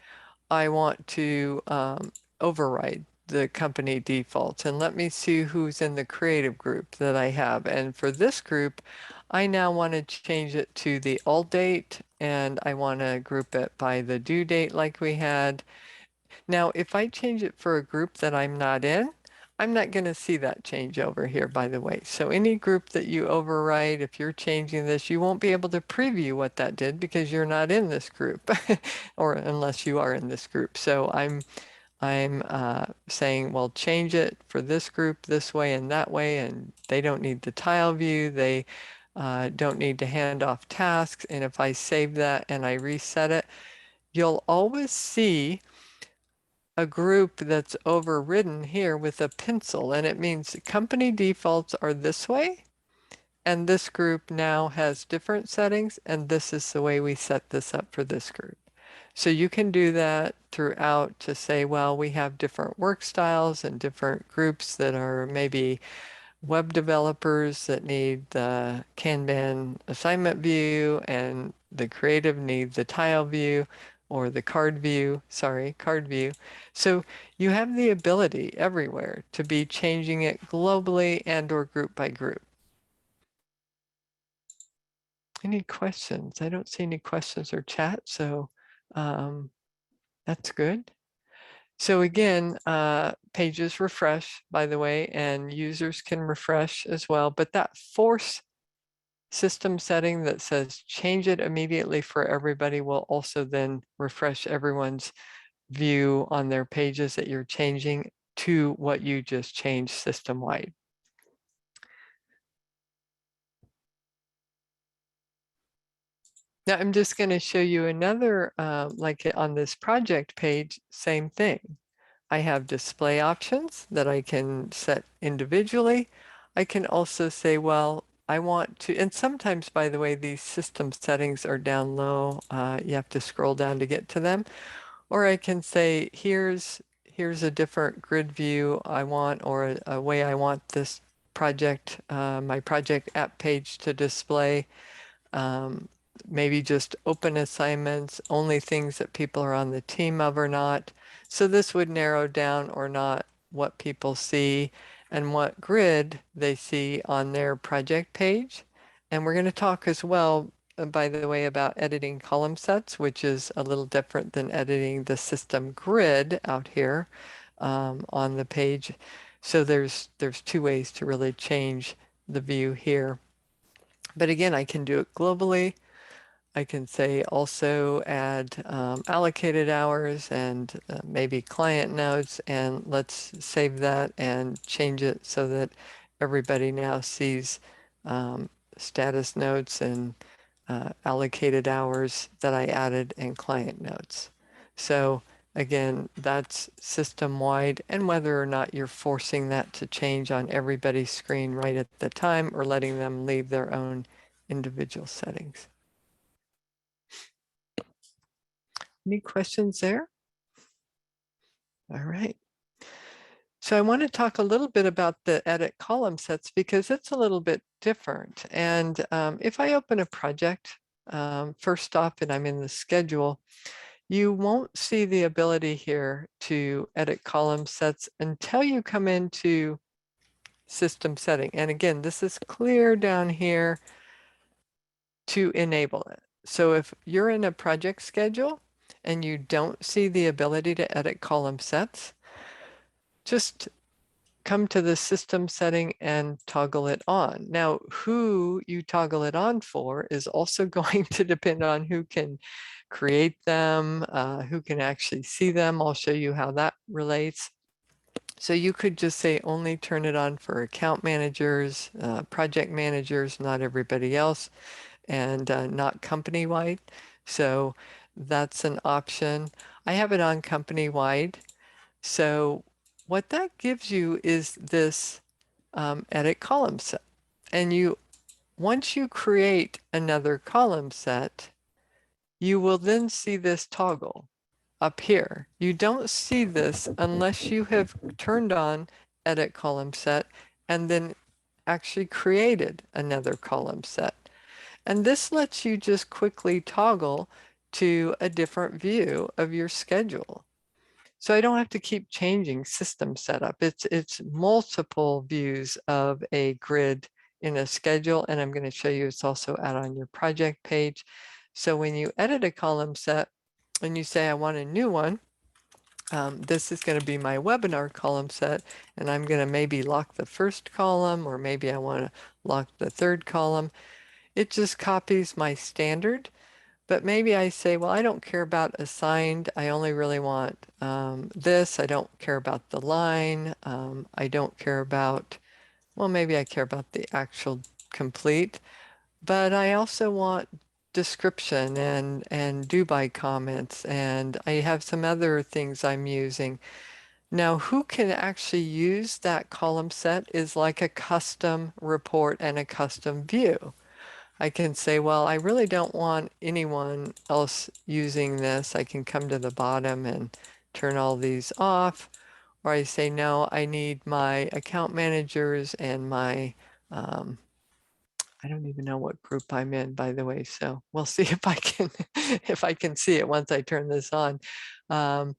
I want to override the company defaults and let me see who's in the creative group that I have. And for this group, I now want to change it to the all date, and I want to group it by the due date like we had. Now, if I change it for a group that I'm not in, I'm not going to see that change over here, by the way. So any group that you override, if you're changing this, you won't be able to preview what that did because you're not in this group, or unless you are in this group. So I'm saying, well, change it for this group this way and that way, and they don't need the tile view. They don't need to hand off tasks. And if I save that and I reset it, you'll always see a group that's overridden here with a pencil, and it means company defaults are this way, and this group now has different settings, and this is the way we set this up for this group. So you can do that throughout to say, well, we have different work styles and different groups that are maybe web developers that need the Kanban assignment view, and the creative need the tile view or the card view, sorry, card view. So you have the ability everywhere to be changing it globally and or group by group. Any questions? I don't see any questions or chat, so that's good. So again, pages refresh, by the way, and users can refresh as well, but that force system setting that says change it immediately for everybody will also then refresh everyone's view on their pages that you're changing to what you just changed system-wide. Now I'm just going to show you another, like on this project page, same thing. I have display options that I can set individually. I can also say, well, I want to, and sometimes, by the way, these system settings are down low. You have to scroll down to get to them. Or I can say, here's a different grid view I want, or a way I want this project, my project app page to display. Maybe just open assignments, only things that people are on the team of or not. So this would narrow down or not what people see and what grid they see on their project page. And we're going to talk as well, by the way, about editing column sets, which is a little different than editing the system grid out here on the page. So there's two ways to really change the view here. But again, I can do it globally. I can say also add allocated hours and maybe client notes, and let's save that and change it so that everybody now sees status notes and allocated hours that I added and client notes. So again, that's system-wide, and whether or not you're forcing that to change on everybody's screen right at the time or letting them leave their own individual settings. Any questions there? All right. So I want to talk a little bit about the edit column sets because it's a little bit different. And if I open a project, first off, and I'm in the schedule, you won't see the ability here to edit column sets until you come into system setting. And again, this is clear down here to enable it. So if you're in a project schedule and you don't see the ability to edit column sets, just come to the system setting and toggle it on. Now, who you toggle it on for is also going to depend on who can create them, who can actually see them. I'll show you how that relates. So you could just say only turn it on for account managers, project managers, not everybody else, and not company-wide. So that's an option. I have it on company-wide. So what that gives you is this edit column set. And once you create another column set, you will then see this toggle up here. You don't see this unless you have turned on edit column set and then actually created another column set. And this lets you just quickly toggle to a different view of your schedule. So I don't have to keep changing system setup. It's multiple views of a grid in a schedule, and I'm going to show you it's also out on your project page. So when you edit a column set and you say I want a new one, this is going to be my webinar column set, and I'm going to maybe lock the first column, or maybe I want to lock the third column. It just copies my standard. But maybe I say, well, I don't care about assigned. I only really want this. I don't care about the line. I don't care about, well, maybe I care about the actual complete, but I also want description and do by comments, and I have some other things I'm using. Now, who can actually use that column set is like a custom report and a custom view. I can say, well, I really don't want anyone else using this. I can come to the bottom and turn all these off. Or I say, no, I need my account managers and my, I don't even know what group I'm in, by the way. So we'll see if I can, if I can see it once I turn this on. I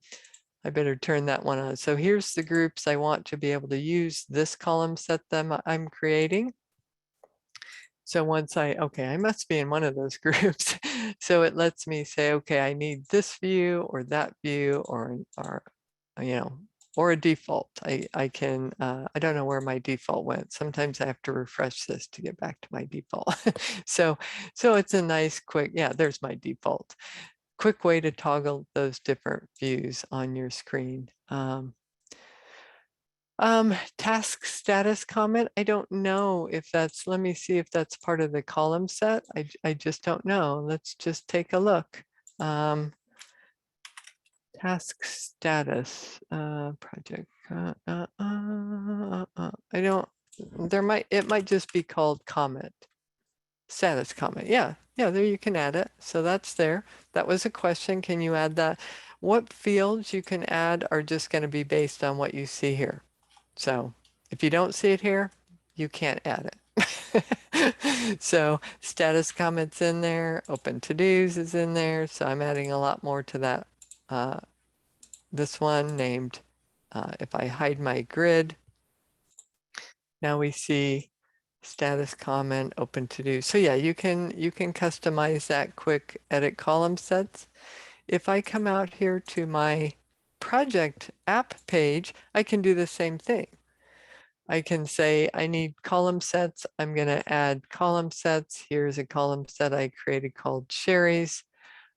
better turn that one on. So here's the groups I want to be able to use this column set them I'm creating. So once okay, I must be in one of those groups. So it lets me say, okay, I need this view or that view or you know, or a default. I can, I don't know where my default went. Sometimes I have to refresh this to get back to my default. So it's a nice quick, yeah, there's my default. Quick way to toggle those different views on your screen. Task status comment. I don't know if that's, let me see if that's part of the column set. I just don't know. Let's just take a look. Task status, project. I don't, it might just be called comment. Status comment. Yeah, there you can add it. So that's there. That was a question. Can you add that? What fields you can add are just going to be based on what you see here. So if you don't see it here, you can't add it. So status comments in there, open to-dos is in there. So I'm adding a lot more to that. This one named, if I hide my grid, now we see status comment, open to-do. So yeah, you can customize that quick edit column sets. If I come out here to my project app page, I can do the same thing. I can say I need column sets. I'm going to add column sets. Here's a column set I created called Sherry's.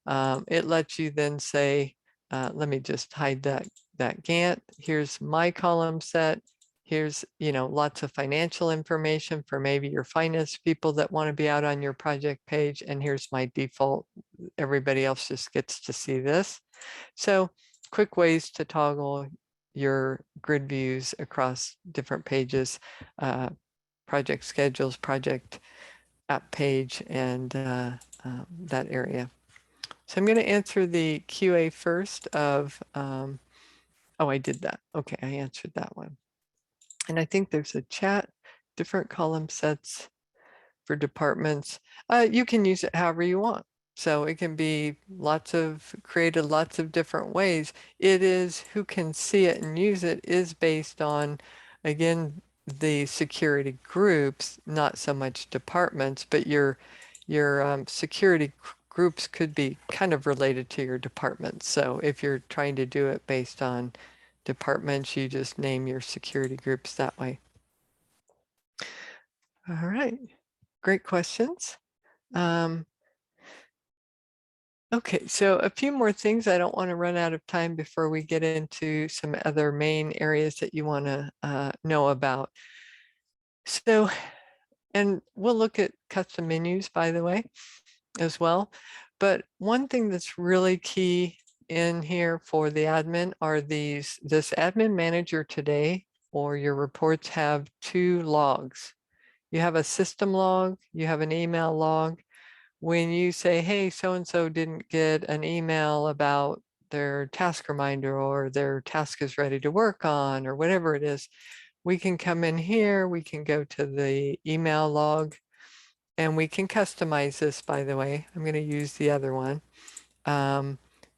It lets you then say, let me just hide that Gantt. Here's my column set. Here's, lots of financial information for maybe your finance people that want to be out on your project page. And here's my default. Everybody else just gets to see this. So quick ways to toggle your grid views across different pages, project schedules, project app page, and that area. So I'm going to answer the QA first of, oh, I did that. Okay, I answered that one. And I think there's a chat, different column sets for departments. You can use it however you want. So it can be created lots of different ways. It is who can see it and use it is based on, again, the security groups, not so much departments, but your security groups could be kind of related to your departments. So if you're trying to do it based on departments, you just name your security groups that way. All right, great questions. Okay, so a few more things. I don't want to run out of time before we get into some other main areas that you want to know about. So, and we'll look at custom menus, by the way, as well. But one thing that's really key in here for the admin are this admin manager today, or your reports have two logs. You have a system log, you have an email log. When you say, hey, so-and-so didn't get an email about their task reminder, or their task is ready to work on, or whatever it is, we can come in here, we can go to the email log, and we can customize this, by the way. I'm going to use the other one.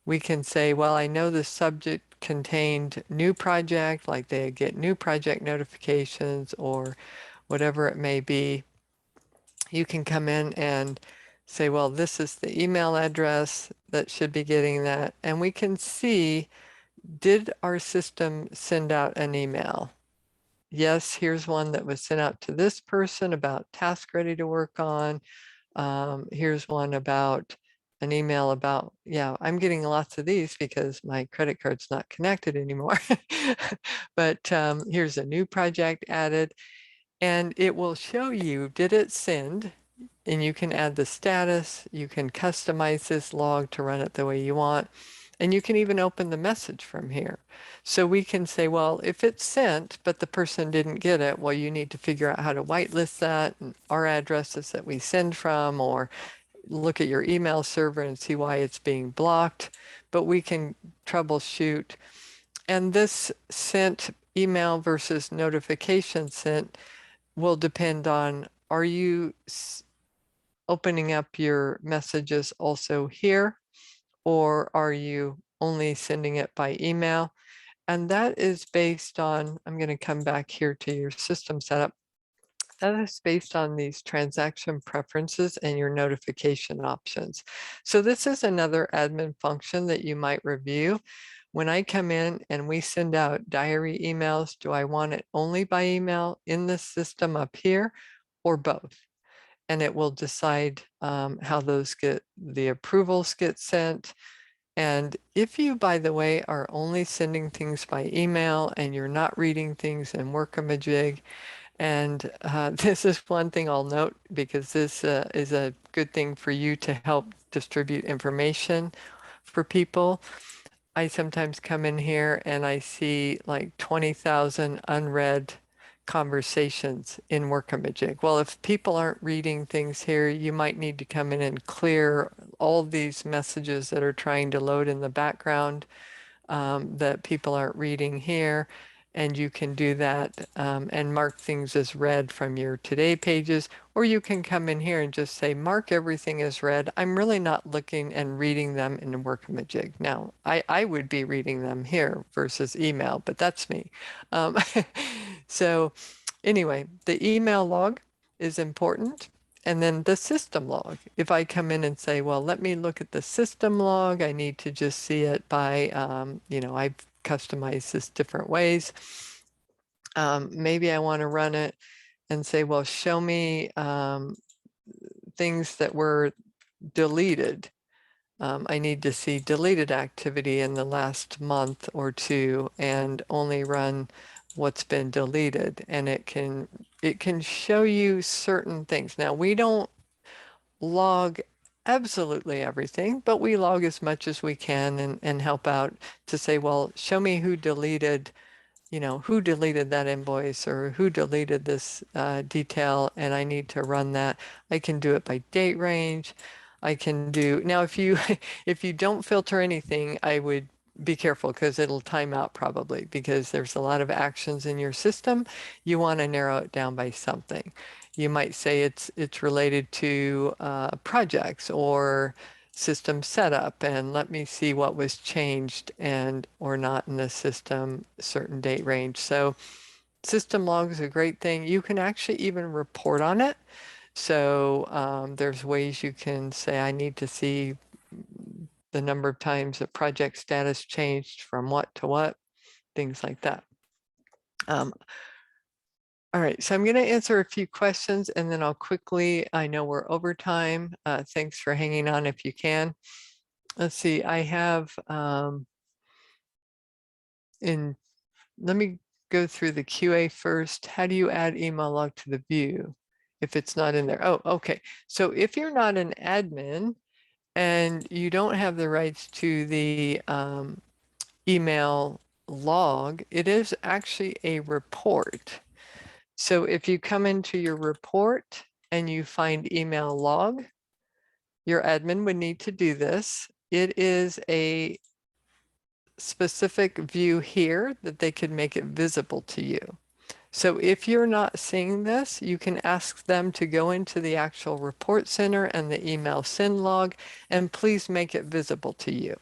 We can say, well, I know the subject contained new project, like they get new project notifications or whatever it may be. You can come in and say, well, this is the email address that should be getting that. And we can see, did our system send out an email? Yes, here's one that was sent out to this person about task ready to work on. Here's one about an email about, yeah, I'm getting lots of these because my credit card's not connected anymore. But here's a new project added, and it will show you, did it send? And you can add the status, you can customize this log to run it the way you want, and you can even open the message from here. So we can say, well, if it's sent, but the person didn't get it, well, you need to figure out how to whitelist that, and our addresses that we send from, or look at your email server and see why it's being blocked. But we can troubleshoot. And this sent email versus notification sent will depend on, are you opening up your messages also here, or are you only sending it by email? And that is based on, I'm going to come back here to your system setup. That is based on these transaction preferences and your notification options. So this is another admin function that you might review. When I come in and we send out diary emails, do I want it only by email in the system up here, or both? And it will decide how those the approvals get sent. And if you, by the way, are only sending things by email and you're not reading things in Workamajig, and this is one thing I'll note, because this is a good thing for you to help distribute information for people. I sometimes come in here and I see like 20,000 unread conversations in Workamajig. Well, if people aren't reading things here, you might need to come in and clear all these messages that are trying to load in the background that people aren't reading here. And you can do that and mark things as read from your today pages, or you can come in here and just say, mark everything as read. I'm really not looking and reading them in Workamajig. Now, I would be reading them here versus email, but that's me. So anyway, the email log is important. And then the system log. If I come in and say, well, let me look at the system log, I need to just see it by, I've customized this different ways. Maybe I want to run it and say, well, show me things that were deleted. I need to see deleted activity in the last month or two, and only run what's been deleted, and it can show you certain things. Now, we don't log absolutely everything, but we log as much as we can and help out to say, well, show me who deleted, who deleted that invoice, or who deleted this detail, and I need to run that. I can do it by date range. I can do, now if you if you don't filter anything, I would be careful, because it'll time out probably, because there's a lot of actions in your system. You want to narrow it down by something. You might say it's related to projects or system setup, and let me see what was changed and or not in the system, certain date range. So system log is a great thing. You can actually even report on it. So there's ways you can say, I need to see the number of times the project status changed from what to what, things like that. All right, so I'm going to answer a few questions, and then I'll quickly, I know we're over time. Thanks for hanging on if you can. Let's see, I have let me go through the QA first. How do you add email log to the view if it's not in there? Oh, okay. So if you're not an admin, and you don't have the rights to the email log, it is actually a report. So if you come into your report and you find email log, your admin would need to do this. It is a specific view here that they could make it visible to you. So if you're not seeing this, you can ask them to go into the actual report center and the email send log, and please make it visible to you.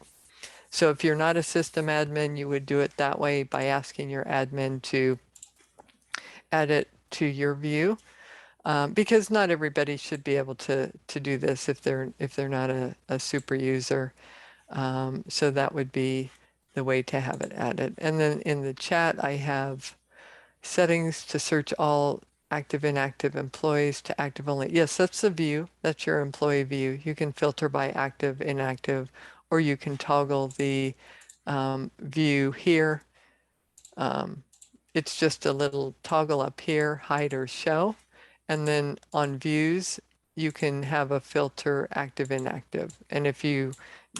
So if you're not a system admin, you would do it that way by asking your admin to add it to your view, because not everybody should be able to do this if they're not a super user. So that would be the way to have it added. And then in the chat, I have settings to search all active, inactive employees to active only. Yes, that's the view. That's your employee view. You can filter by active, inactive, or you can toggle the view here. It's just a little toggle up here, hide or show. And then on views, you can have a filter active, inactive. And if you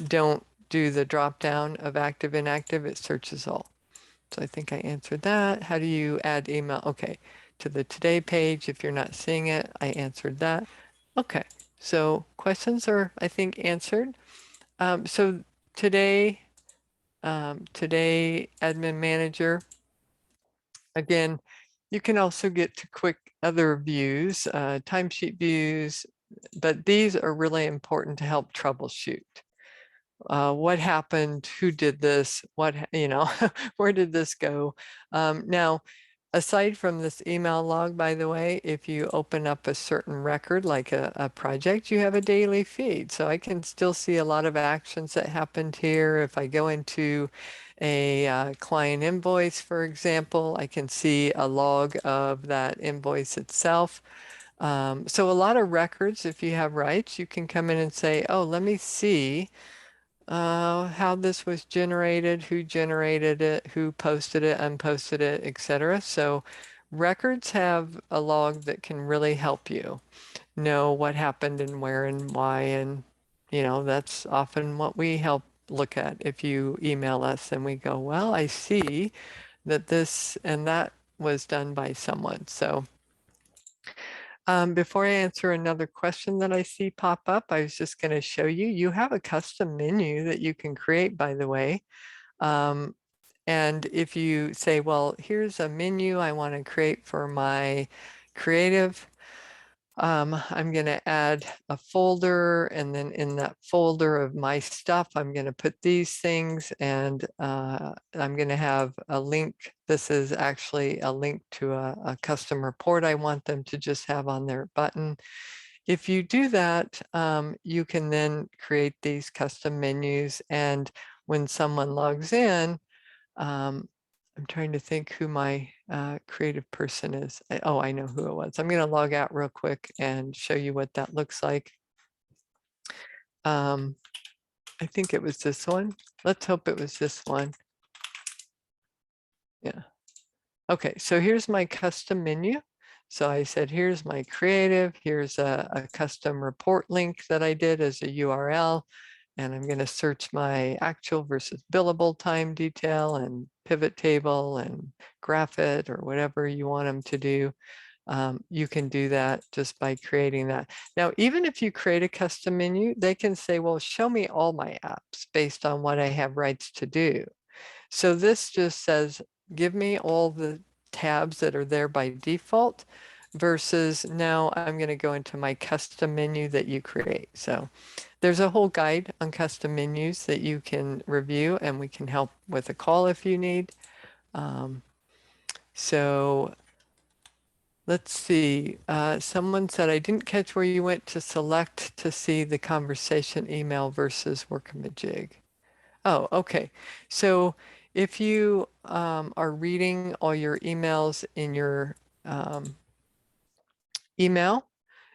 don't do the drop down of active, inactive, it searches all. So I think I answered that. How do you add email? Okay, to the today page. If you're not seeing it, I answered that. Okay, so questions are, I think, answered. So today, admin manager, again, you can also get to quick other views, timesheet views, but these are really important to help troubleshoot. What happened? Who did this? What, where did this go? Now, aside from this email log, by the way, if you open up a certain record, like a project, you have a daily feed. So I can still see a lot of actions that happened here. If I go into a client invoice, for example, I can see a log of that invoice itself. So a lot of records, if you have rights, you can come in and say, oh, let me see how this was generated, who generated it, who posted it, unposted it, etc. So records have a log that can really help you know what happened and where and why. And, that's often what we help look at. If you email us and we go, well, I see that this and that was done by someone. So before I answer another question that I see pop up, I was just going to show you, you have a custom menu that you can create, by the way. And if you say, well, here's a menu I want to create for my creative, I'm going to add a folder, and then in that folder of my stuff, I'm going to put these things, and I'm going to have a link. This is actually a link to a custom report I want them to just have on their button. If you do that, you can then create these custom menus, and when someone logs in, I'm trying to think who my creative person is. Oh, I know who it was. I'm going to log out real quick and show you what that looks like. I think it was this one. Let's hope it was this one. Yeah. Okay, so here's my custom menu. So I said, here's my creative. Here's a custom report link that I did as a URL. And I'm going to search my actual versus billable time detail and pivot table and graph it or whatever you want them to do. You can do that just by creating that. Now, even if you create a custom menu, they can say, well, show me all my apps based on what I have rights to do. So this just says, give me all the tabs that are there by default versus now I'm going to go into my custom menu that you create. So there's a whole guide on custom menus that you can review, and we can help with a call if you need. So let's see. Someone said, I didn't catch where you went to select to see the conversation email versus Workamajig. Oh, okay. So if you are reading all your emails in your email,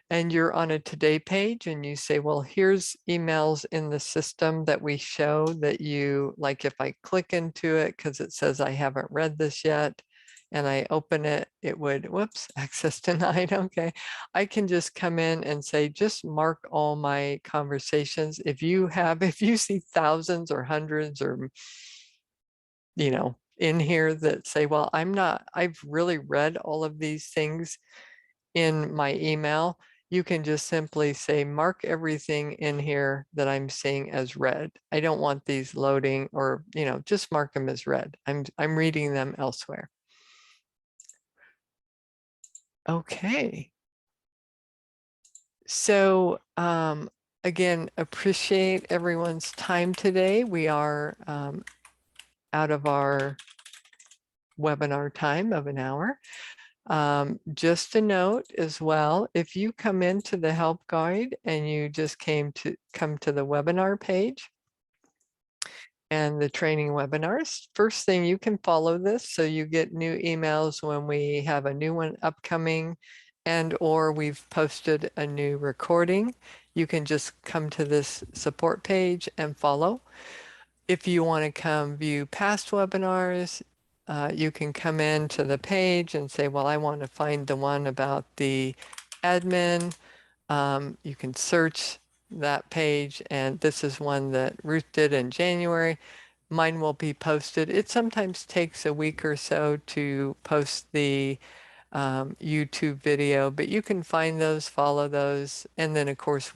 and you're on a today page and you say, well, here's emails in the system that we show that you, like if I click into it because it says I haven't read this yet, and I open it, it would, whoops, access denied. Okay. I can just come in and say, just mark all my conversations. If you see thousands or hundreds or, in here that say, well, I've really read all of these things in my email, you can just simply say, mark everything in here that I'm seeing as read. I don't want these loading, or, just mark them as read. I'm reading them elsewhere. Okay. So again, appreciate everyone's time today. We are out of our webinar time of an hour. Just a note as well, if you come into the help guide and you just come to the webinar page and the training webinars, first thing, you can follow this so you get new emails when we have a new one upcoming or we've posted a new recording. You can just come to this support page and follow. If you want to come view past webinars, you can come into the page and say, well, I want to find the one about the admin. You can search that page, and this is one that Ruth did in January. Mine will be posted. It sometimes takes a week or so to post the YouTube video, but you can find those, follow those, and then of course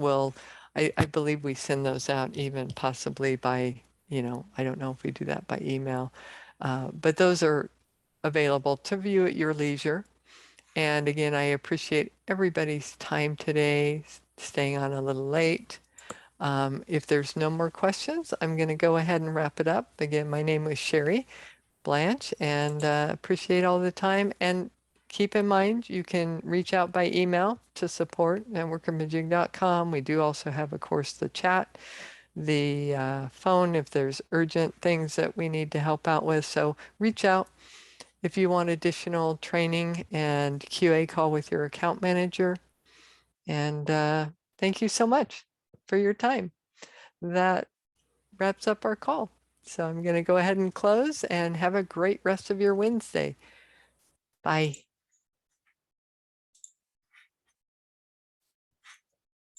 I believe we send those out even possibly by, I don't know if we do that by email, but those are available to view at your leisure. And again, I appreciate everybody's time today, staying on a little late. If there's no more questions, I'm going to go ahead and wrap it up. Again, my name was Sherry Blanche, and appreciate all the time. And keep in mind, you can reach out by email to support at workamajig.com. We do also have, of course, the chat, the phone if there's urgent things that we need to help out with. So reach out if you want additional training and QA call with your account manager. And thank you so much for your time. That wraps up our call. So I'm going to go ahead and close, and have a great rest of your Wednesday. Bye.